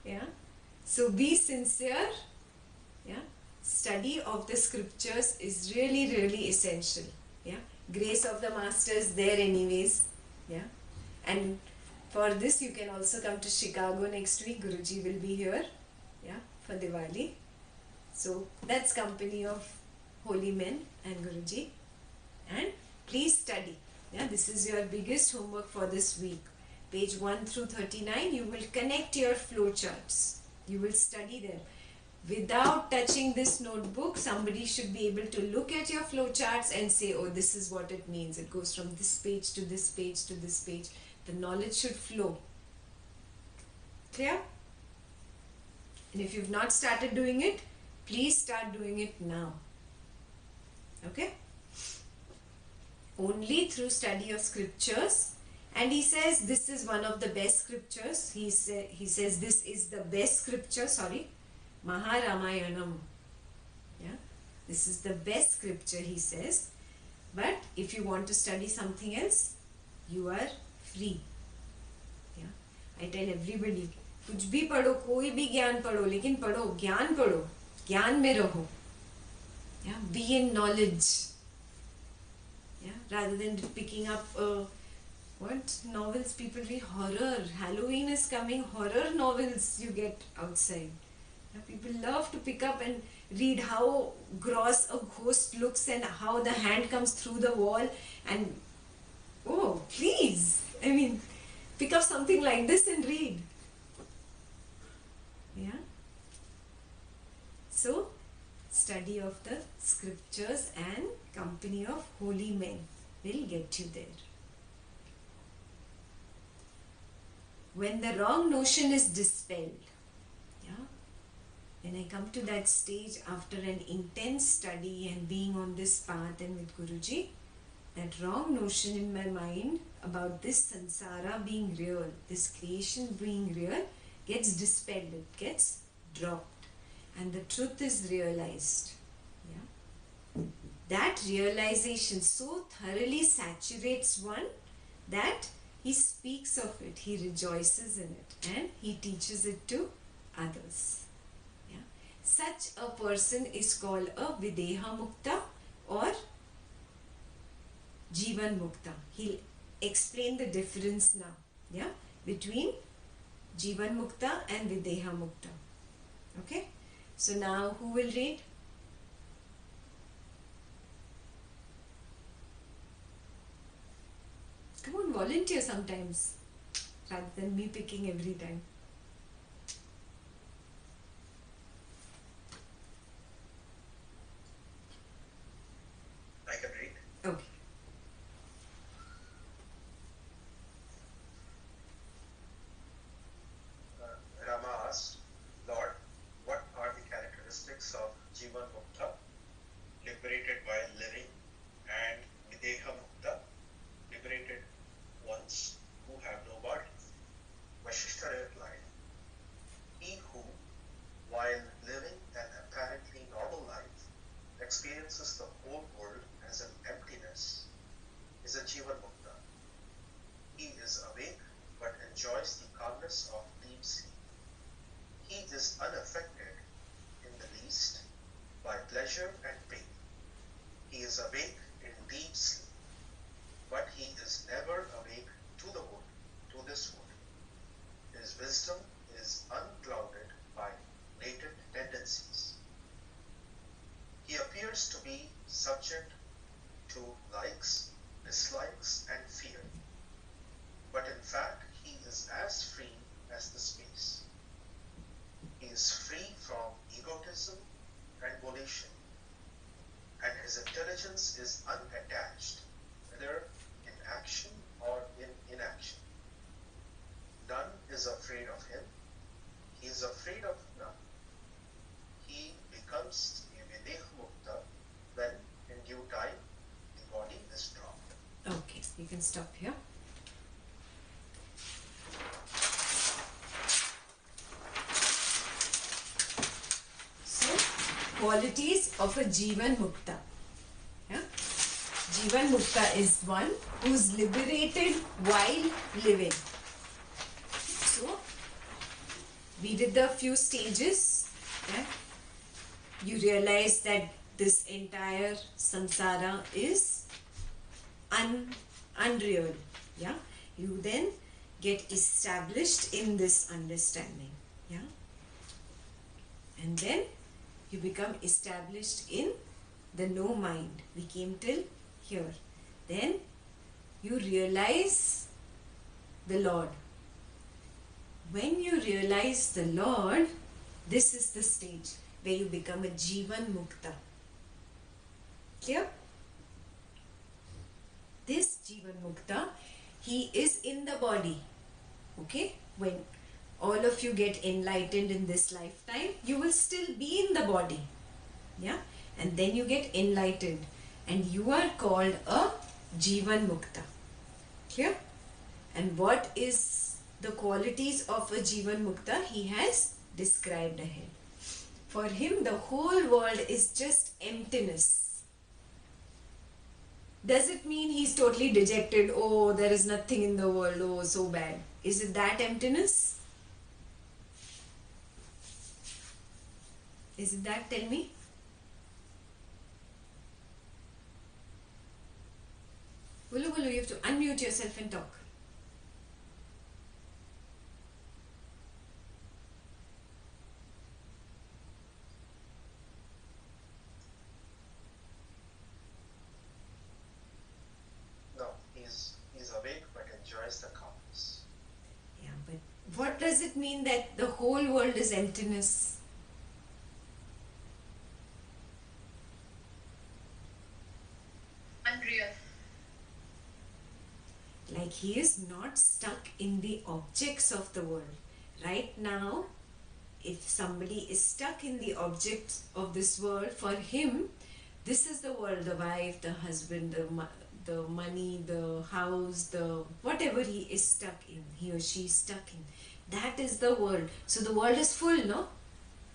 Speaker 1: Yeah. So be sincere. Yeah. Study of the scriptures is really, really essential. Yeah. Grace of the Master is there anyways. Yeah. And for this you can also come to Chicago next week. Guruji will be here. Yeah. For Diwali. So that's company of holy men and Guruji. And please study. Yeah, this is your biggest homework for this week. Page 1 through 39, you will connect your flowcharts. You will study them. Without touching this notebook, somebody should be able to look at your flowcharts and say, oh, this is what it means. It goes from this page to this page to this page. The knowledge should flow. Clear? And if you've not started doing it, please start doing it now. Okay? Only through study of scriptures And he says this is one of the best scriptures. He says this is the best scripture, Maharamayanam. Yeah, this is the best scripture, he says. But if you want to study something else, you are free. Yeah, I tell everybody, कुछ भी पढ़ो, कोई भी ज्ञान पढ़ो, लेकिन पढ़ो, ज्ञान में रहो. Yeah, be in knowledge. Yeah, rather than picking up what novels people read, horror. Halloween is coming, horror novels you get outside. Yeah, people love to pick up and read how gross a ghost looks and how the hand comes through the wall. And oh, please, I mean, pick up something like this and read. Yeah. So, study of the scriptures and company of holy men will get you there. When the wrong notion is dispelled, yeah, when I come to that stage after an intense study and being on this path and with Guruji, that wrong notion in my mind about this samsara being real, this creation being real, gets dispelled, it gets dropped, and the truth is realized. Yeah? That realization so thoroughly saturates one that he speaks of it, he rejoices in it, and he teaches it to others. Yeah? Such a person is called a Videha Mukta or Jeevan Mukta. He'll explain the difference now, yeah, between Jeevan Mukta and Videha Mukta. Okay? So now who will read? Come on, volunteer sometimes rather than me picking every time.
Speaker 5: I can read.
Speaker 1: Okay.
Speaker 5: Rama asked, Lord, what are the characteristics of Jeevan Mukta, liberated while living, and Videha Mukta, liberated ones who have no body? Vasistha replied, he who, while living an apparently normal life, experiences the whole world as an emptiness, is a Jeevan Mukta. He is awake but enjoys the calmness of deep sleep. He is unaffected in the least by pleasure and pain. He is awake in deep sleep, but he is never awake to the wood, to this wood. His wisdom is unclouded by latent tendencies. He appears to be subject to likes, dislikes, and fear, but in fact he is as free as the space. He is free from egotism and volition, and his intelligence is unattached, whether in action or in inaction. None is afraid of him. He is afraid of none. He becomes a Videha Mukta when, in due time, the body is dropped.
Speaker 1: Okay, you can stop here. So, qualities of a Jeevan Mukta. Yeah? Jeevan Mukta is one who is liberated while living. So, we did the few stages. Yeah? You realize that this entire samsara is unreal. Yeah? You then get established in this understanding. Yeah? And then you become established in the no mind. We came till here. Then you realize the Lord. When you realize the Lord, this is the stage where you become a Jeevan Mukta. Clear? This Jeevan Mukta, he is in the body. Okay? When all of you get enlightened in this lifetime, you will still be in the body. Yeah? And then you get enlightened. And you are called a Jeevan Mukta. Clear? And what is the qualities of a Jeevan Mukta? He has described ahead. For him, the whole world is just emptiness. Does it mean he's totally dejected? Oh, there is nothing in the world. Oh, so bad. Is it that emptiness? Is it that? Tell me. Vulu, you have to unmute yourself and talk.
Speaker 9: No, he's awake but enjoys the calmness.
Speaker 1: Yeah, but what does it mean that the whole world is emptiness?
Speaker 3: Unreal.
Speaker 1: Like he is not stuck in the objects of the world. Right now, if somebody is stuck in the objects of this world, for him, this is the world, the wife, the husband, the money, the house, the whatever he is stuck in, he or she is stuck in. That is the world. So the world is full, no?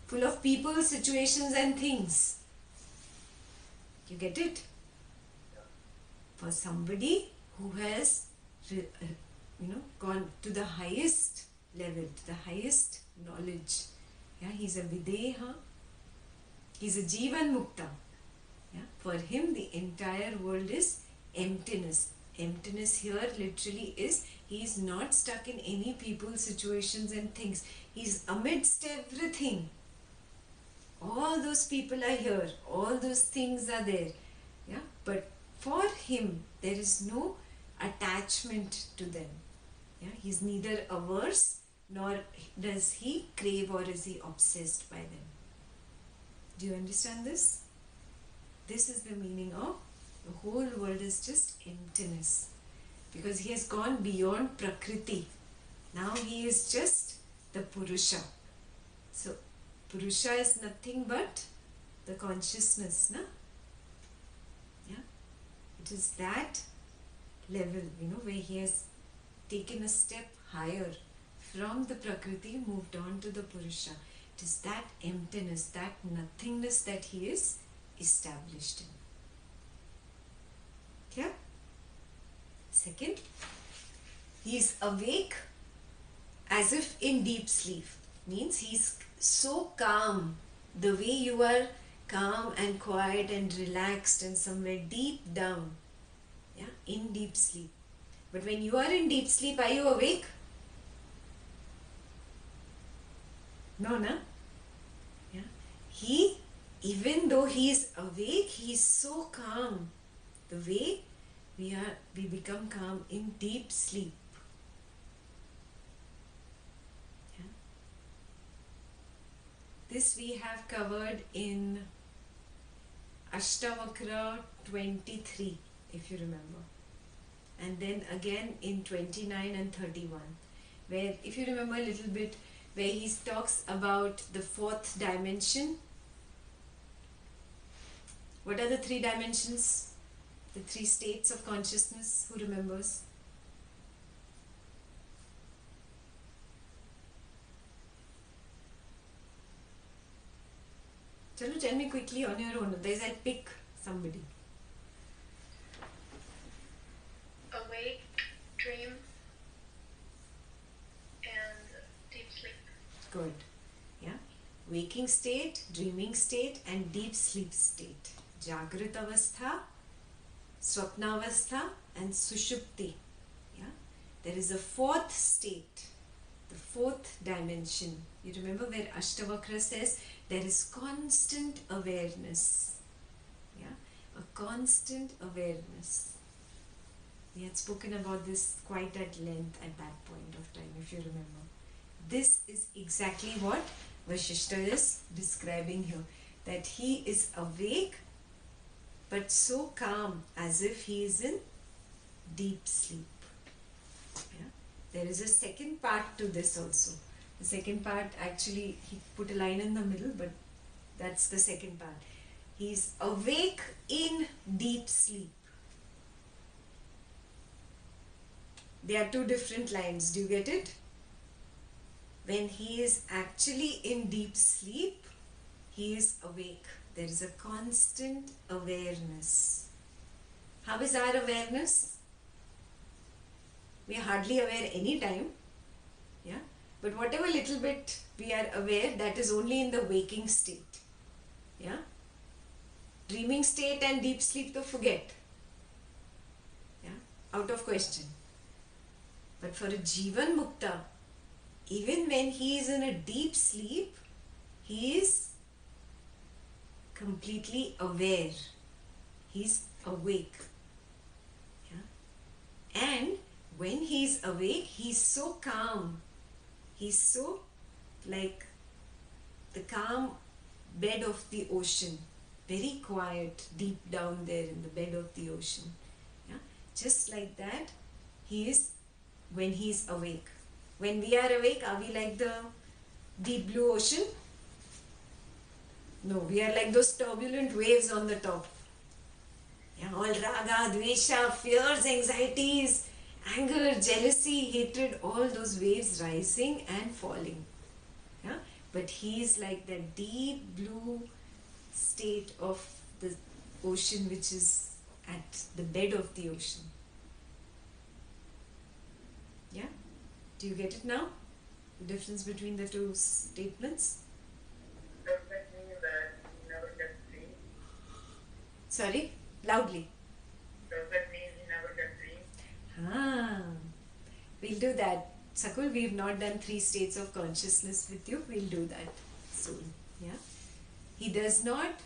Speaker 1: Full of people, situations and things. You get it? For somebody who has gone to the highest level, to the highest knowledge. Yeah, he's a Videha. He's a Jeevan Mukta. Yeah, for him the entire world is emptiness. Emptiness here literally is he is not stuck in any people, situations and things. He's amidst everything. All those people are here. All those things are there. Yeah, but for him there is no attachment to them. Yeah, he's neither averse nor does he crave or is he obsessed by them. Do you understand this? This is the meaning of the whole world is just emptiness. Because he has gone beyond Prakriti. Now he is just the Purusha. So Purusha is nothing but the consciousness, na? Yeah. It is that level, where he has taken a step higher from the Prakriti, moved on to the Purusha. It is that emptiness, that nothingness that he is established in. Yeah? Second, he is awake as if in deep sleep. Means he is so calm, the way you are calm and quiet and relaxed and somewhere deep down. Yeah, in deep sleep. But when you are in deep sleep, are you awake? No, na? Yeah. He, even though he is awake, he is so calm. The way we become calm in deep sleep. Yeah. This we have covered in Ashtavakra 23, if you remember. And then again in 29 and 31, where, if you remember a little bit, where he talks about the fourth dimension. What are the three dimensions? The three states of consciousness? Who remembers? Chalo, tell me quickly on your own. Otherwise I'll pick somebody.
Speaker 4: Awake, dream, and deep sleep.
Speaker 1: Good. Yeah. Waking state, dreaming state and deep sleep state. Jagrat avastha, swapna avastha and sushupti. Yeah. There is a fourth state, the fourth dimension. You remember where Ashtavakra says there is constant awareness. Yeah. A constant awareness. We had spoken about this quite at length at that point of time, if you remember. This is exactly what Vasistha is describing here. That he is awake but so calm as if he is in deep sleep. Yeah? There is a second part to this also. The second part, actually he put a line in the middle, but that's the second part. He is awake in deep sleep. They are two different lines. Do you get it? When he is actually in deep sleep, he is awake. There is a constant awareness. How is our awareness? We are hardly aware any time. Yeah? But whatever little bit we are aware, that is only in the waking state. Yeah? Dreaming state and deep sleep to forget. Yeah? Out of question. But for a Jeevan Mukta, even when he is in a deep sleep, he is completely aware. He is awake. Yeah? And when he is awake, he is so calm. He is so like the calm bed of the ocean. Very quiet, deep down there in the bed of the ocean. Yeah? Just like that, he is when he is awake. When we are awake, are we like the deep blue ocean? No, we are like those turbulent waves on the top. Yeah, all raga, dvesha, fears, anxieties, anger, jealousy, hatred, all those waves rising and falling. Yeah? But he is like that deep blue state of the ocean which is at the bed of the ocean. Yeah? Do you get it now? The difference between the two statements?
Speaker 10: Does that mean that he never gets dreams?
Speaker 1: Sorry? Loudly.
Speaker 10: Does that mean he never gets dreams?
Speaker 1: Ah, we'll do that. Sakul, we've not done 3 states of consciousness with you. We'll do that soon. Yeah? He does not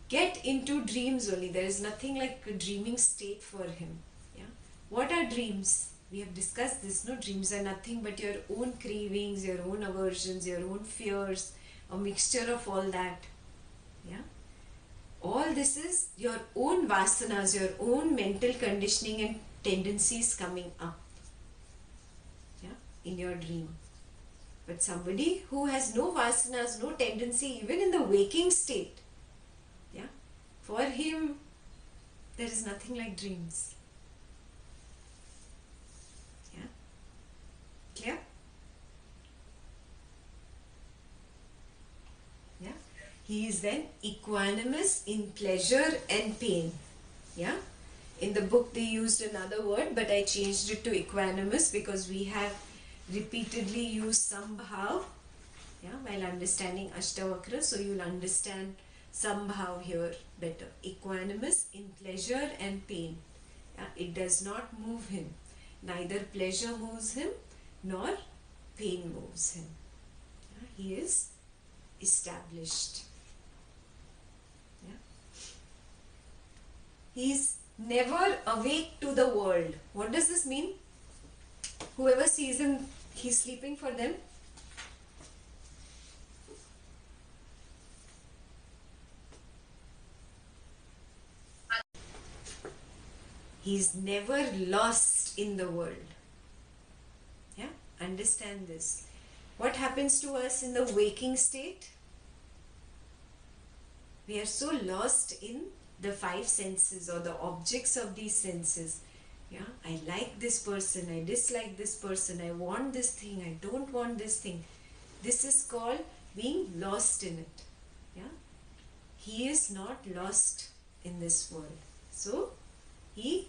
Speaker 1: get into dreams only. There is nothing like a dreaming state for him. Yeah? What are dreams? We have discussed this. No, dreams are nothing but your own cravings, your own aversions, your own fears, a mixture of all that. Yeah? All this is your own vasanas, your own mental conditioning and tendencies coming up. Yeah? In your dream. But somebody who has no vasanas, no tendency, even in the waking state, yeah, for him, there is nothing like dreams. Yeah? Clear? Yeah? He is then equanimous in pleasure and pain. Yeah? In the book they used another word, but I changed it to equanimous because we have repeatedly used sambhav, yeah, while understanding Ashtavakra, so you'll understand sambhav here better. Equanimous in pleasure and pain. Yeah, it does not move him. Neither pleasure moves him nor pain moves him. Yeah, he is established. Yeah. He is never awake to the world. What does this mean? Whoever sees him, he's sleeping for them. He's never lost in the world. Yeah? Understand this. What happens to us in the waking state? We are so lost in the 5 senses or the objects of these senses. Yeah, I like this person, I dislike this person, I want this thing, I don't want this thing. This is called being lost in it. Yeah, he is not lost in this world. So, he,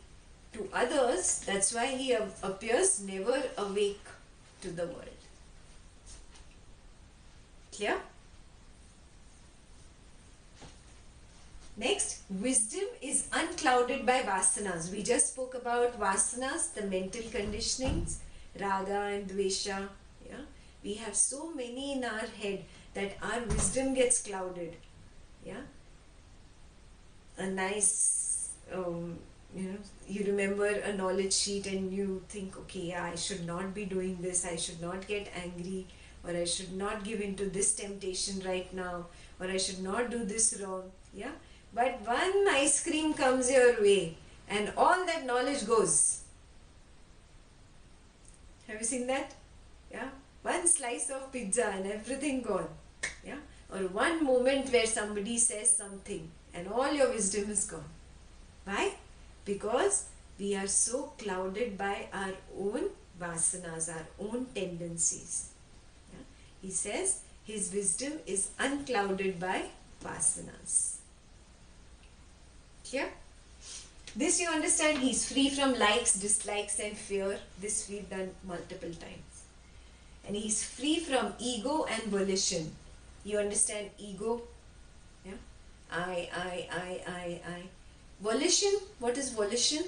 Speaker 1: to others, that's why he appears never awake to the world. Clear? Next, wisdom is unclouded by vasanas. We just spoke about vasanas, the mental conditionings, raga and dvesha. Yeah? We have so many in our head that our wisdom gets clouded. Yeah? A nice, you remember a knowledge sheet and you think, okay, yeah, I should not be doing this, I should not get angry, or I should not give in to this temptation right now, or I should not do this wrong. Yeah? But one ice cream comes your way and all that knowledge goes. Have you seen that? Yeah? One slice of pizza and everything gone. Yeah? Or one moment where somebody says something and all your wisdom is gone. Why? Because We are so clouded by our own vasanas, our own tendencies. Yeah? He says his wisdom is unclouded by vasanas. Clear? This you understand, he's free from likes, dislikes and fear. This we've done multiple times. And he's free from ego and volition. You understand ego? Yeah? I. Volition, what is volition?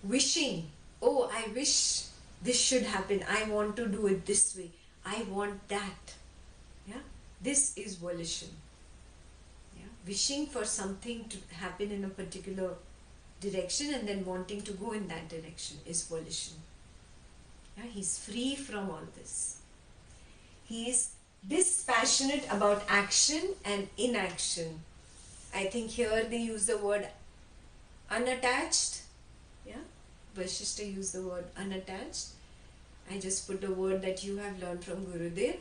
Speaker 1: Wishing. Oh, I wish this should happen. I want to do it this way. I want that. Yeah? This is volition. Yeah? Wishing for something to happen in a particular direction and then wanting to go in that direction is volition. Yeah? He's free from all this. He is dispassionate about action and inaction. I think here they use the word unattached. Yeah? Vasistha used the word unattached. I just put a word that you have learned from Gurudev.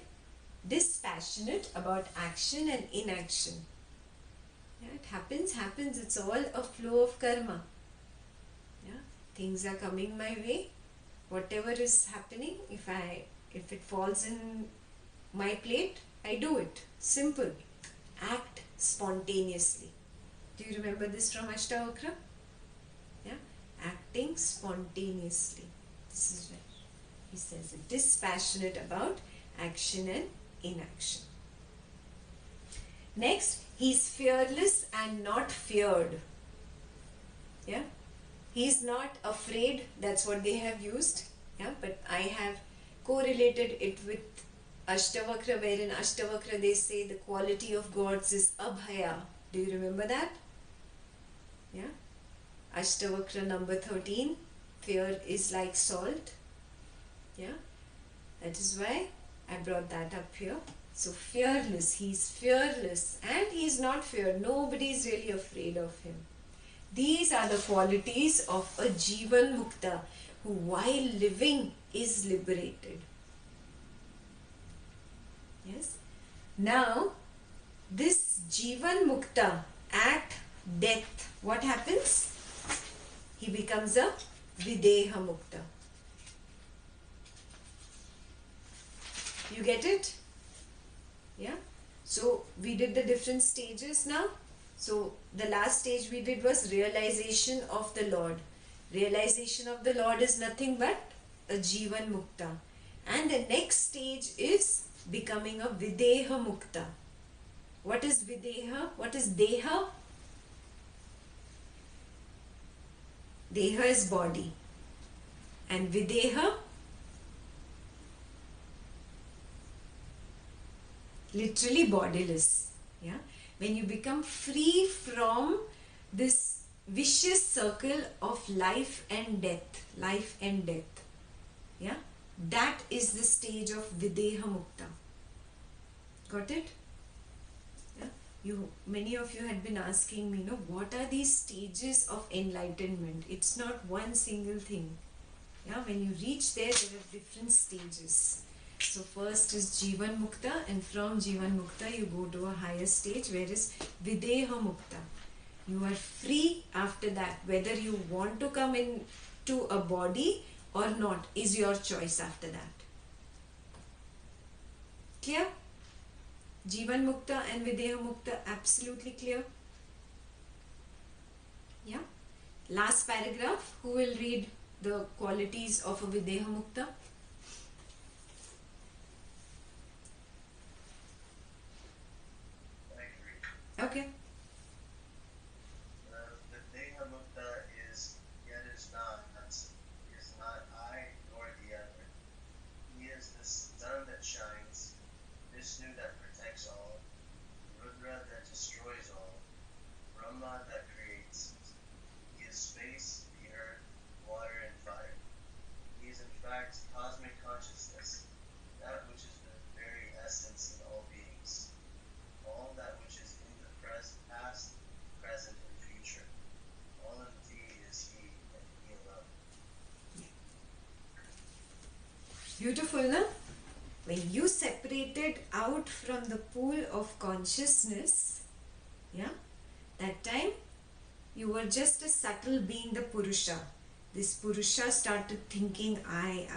Speaker 1: Dispassionate about action and inaction. Yeah, it happens. It's all a flow of karma. Yeah? Things are coming my way. Whatever is happening, if it falls in my plate, I do it. Simple. Act spontaneously. Do you remember this from Ashtavakra? Yeah? Acting spontaneously. This is where he says it. Dispassionate about action and inaction. Next, he's fearless and not feared. Yeah? He's not afraid. That's what they have used. Yeah? But I have correlated it with Ashtavakra, where in Ashtavakra they say the quality of gods is abhaya. Do you remember that? Yeah? Ashtavakra number 13. Fear is like salt. Yeah? That is why I brought that up here. So fearless. He's fearless and he's not feared. Nobody is really afraid of him. These are the qualities of a Jeevan Mukta who while living is liberated. Yes. Now, this Jeevan Mukta at death, what happens? He becomes a Videha Mukta. You get it? Yeah. So, we did the different stages now. So, the last stage we did was realization of the Lord. Realization of the Lord is nothing but a Jeevan Mukta. And the next stage is becoming a Videha Mukta. What is Videha? What is Deha? Deha is body. And Videha, literally bodiless. Yeah? When you become free from this vicious circle of life and death. Yeah? That is the stage of Videha Mukta. Got it? Yeah? Many of you had been asking me, what are these stages of enlightenment? It's not one single thing. Yeah? When you reach there are different stages. So first is Jeevan Mukta, and from Jeevan Mukta you go to a higher stage where is Videha Mukta. You are free after that. Whether you want to come into a body or not is your choice after that. Clear? Jeevan Mukta and Videha Mukta absolutely clear? Yeah? Last paragraph. Who will read the qualities of a Videha Mukta? Okay.
Speaker 5: The Videha Mukta is yet is not I nor the other. He is the sun that shines, Vishnu that protects all, Rudra that destroys all, Brahma that creates. He is space, the earth, water, and fire. He is in fact cosmic consciousness, that which is the very essence in all beings. All that which is in the past, present, and future. All indeed is He, and He alone.
Speaker 1: Beautiful, no? When you separated out from the pool of consciousness, yeah, that time you were just a subtle being, the Purusha. This Purusha started thinking, I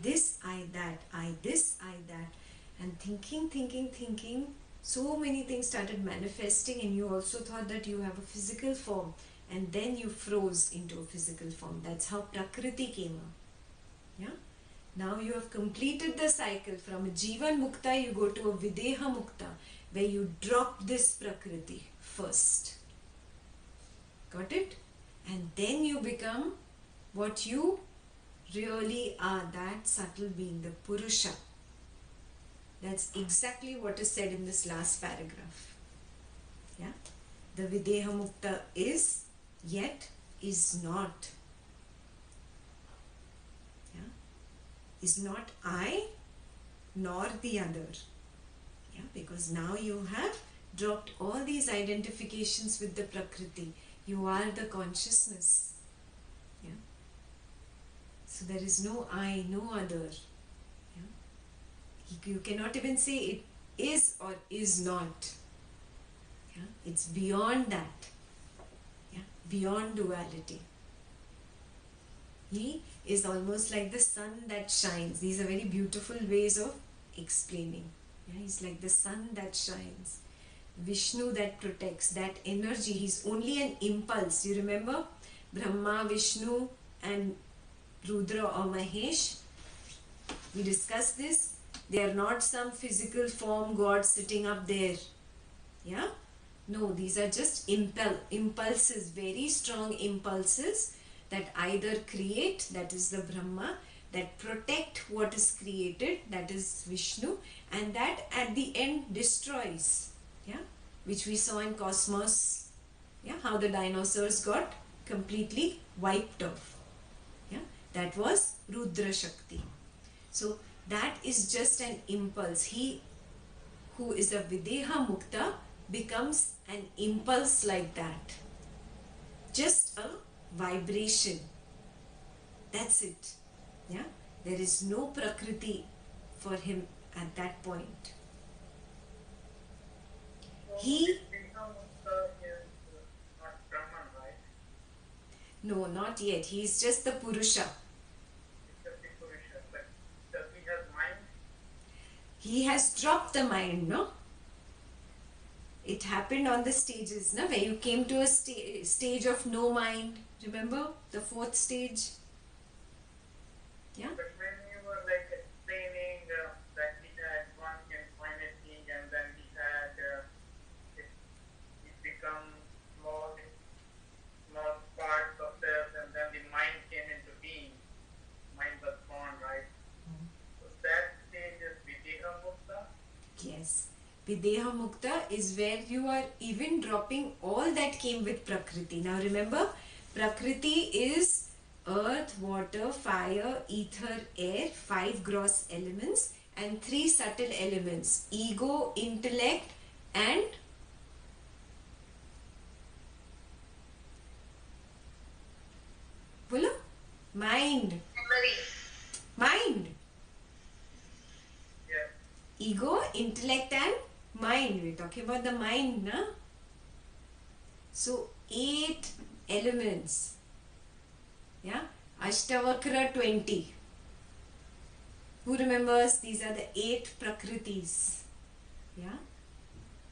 Speaker 1: this, I that, I this, I that. And thinking, so many things started manifesting, and you also thought that you have a physical form. And then you froze into a physical form. That's how Prakriti came up. Yeah? Now you have completed the cycle. From a Jeevan Mukta, you go to a Videha Mukta, where you drop this Prakriti first. Got it? And then you become what you really are, that subtle being, the Purusha. That's exactly what is said in this last paragraph. Yeah? The Videha Mukta is, yet is not. Yeah? Is not I nor the other. Yeah? Because now you have dropped all these identifications with the Prakriti. You are the consciousness. Yeah? So there is no I, no other. Yeah? You cannot even say it is or is not. Yeah? It's beyond that. Yeah? Beyond duality. He is almost like the sun that shines. These are very beautiful ways of explaining. Yeah? He's like the sun that shines. Vishnu that protects, that energy. He's only an impulse. You remember? Brahma, Vishnu and Rudra or Mahesh. We discussed this. They are not some physical form God sitting up there. Yeah? No, these are just impulses, very strong impulses that either create, that is the Brahma, that protect what is created, that is Vishnu, and that at the end destroys. Yeah, which we saw in Cosmos, yeah, how the dinosaurs got completely wiped off. Yeah, that was Rudra Shakti. So that is just an impulse. He who is a Videha Mukta becomes an impulse like that. Just a vibration. That's it. Yeah, there is no Prakriti for him at that point. He
Speaker 10: not Brahman, right?
Speaker 1: No, not yet. He is just the Purusha.
Speaker 10: It's just the Purusha. But does he have mind?
Speaker 1: He has dropped the mind, no? It happened on the stages, no? Where you came to a stage of no mind. Remember the fourth stage? Yeah?
Speaker 10: But when you were like explaining that he had one infinite being and then he had it become small parts of self and then the mind came into being. Mind was born, right? So that stage is Videha Mukta.
Speaker 1: Yes. Videha Mukta is where you are even dropping all that came with Prakriti. Now remember, Prakriti is earth, water, fire, ether, air, 5 gross elements and 3 subtle elements, ego, intellect and bolo? Mind. Mind.
Speaker 10: Yeah.
Speaker 1: Ego, intellect and mind. We're talking about the mind, na? So 8 elements. Yeah, Ashtavakra 20. Who remembers? These are the 8 Prakritis. Yeah,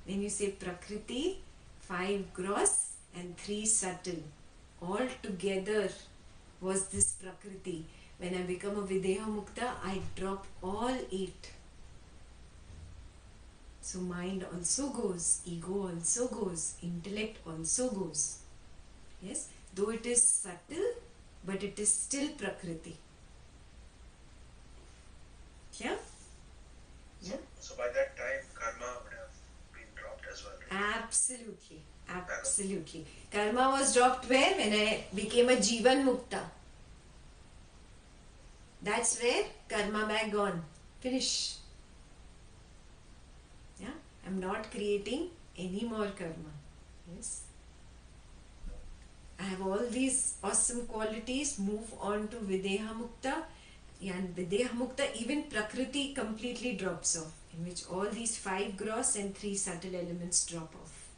Speaker 1: when you say Prakriti, 5 gross and 3 subtle. All together was this Prakriti. When I become a Videha Mukta, I drop all 8. So mind also goes, ego also goes, intellect also goes. Yes, though it is subtle, but it is still Prakriti. Yeah? Yeah?
Speaker 5: So by that time, karma would have been dropped as well. Right?
Speaker 1: Absolutely. Absolutely. Karma was dropped where? When I became a Jeevan Mukta. That's where karma bag gone. Finish. Yeah? I'm not creating any more karma. Yes? I have all these awesome qualities, move on to Videha Mukta. And Videha Mukta, even Prakriti completely drops off, in which all these 5 gross and 3 subtle elements drop off.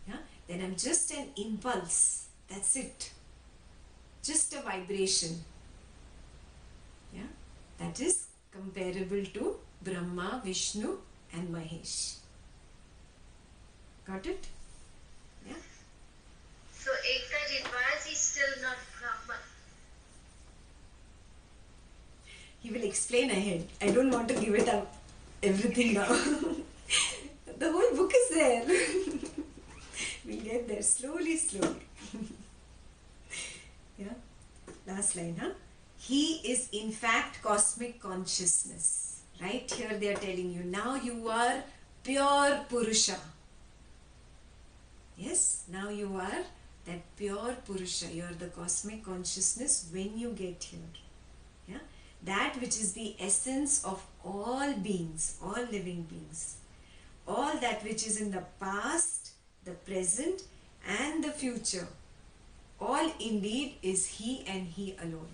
Speaker 1: Yeah? then I'm just an impulse. That's it. Just a vibration. Yeah, that is comparable to Brahma, Vishnu and Mahesh. Got it? Yeah.
Speaker 11: So Ektaji, why is he still not Brahman?
Speaker 1: He will explain ahead. I don't want to give it up everything now. The whole book is there. We'll get there slowly, slowly. Yeah. Last line, huh? He is in fact cosmic consciousness. Right here they are telling you, now you are pure Purusha. Yes, now you are that pure Purusha. You are the cosmic consciousness when you get here. Yeah, that which is the essence of all beings, all living beings. All that which is in the past, the present and the future. All indeed is He and He alone.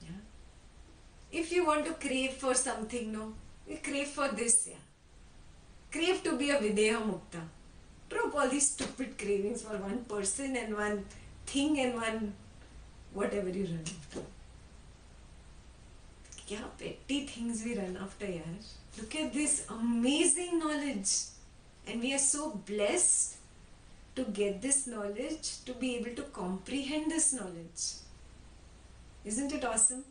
Speaker 1: Yeah. If you want to crave for something, no, you crave for this, yeah. Crave to be a Videha Mukta. Drop all these stupid cravings for one person and one thing and one whatever you run after. Kya petty things we run after, yaar. Look at this amazing knowledge. And we are so blessed to get this knowledge, to be able to comprehend this knowledge. Isn't it awesome?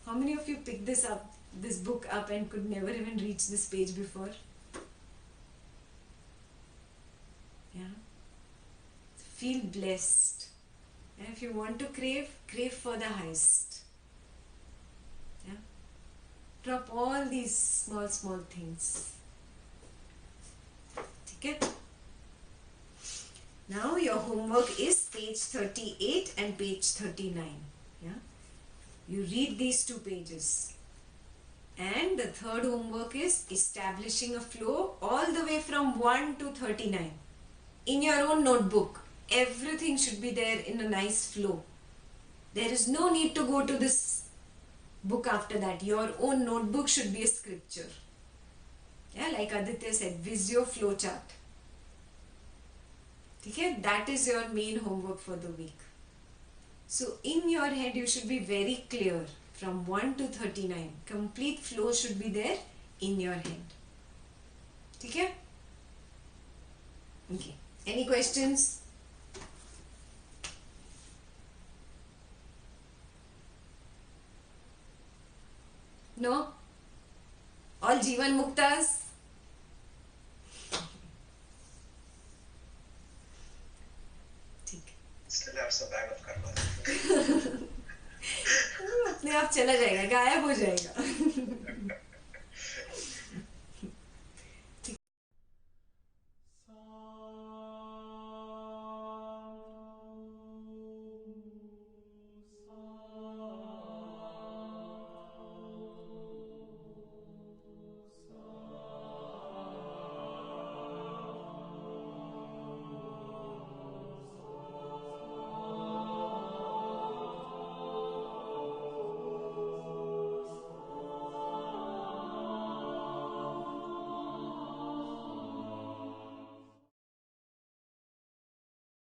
Speaker 1: How many of you picked this book up and could never even reach this page before? Yeah. Feel blessed. And if you want to crave, crave for the highest. Yeah. Drop all these small things. Okay. Now your homework is page 38 and page 39. Yeah. You read these 2 pages. And the third homework is establishing a flow all the way from 1 to 39. In your own notebook, everything should be there in a nice flow. There is no need to go to this book after that. Your own notebook should be a scripture. Yeah, like Aditya said, Visio flowchart. Okay, that is your main homework for the week. So in your head, you should be very clear from 1 to 39. Complete flow should be there in your head. Okay? Okay. Any questions? No? All Jeevan Muktas?
Speaker 9: Still have some bag of karma.
Speaker 1: अपने आप चला जाएगा, गायब हो जाएगा.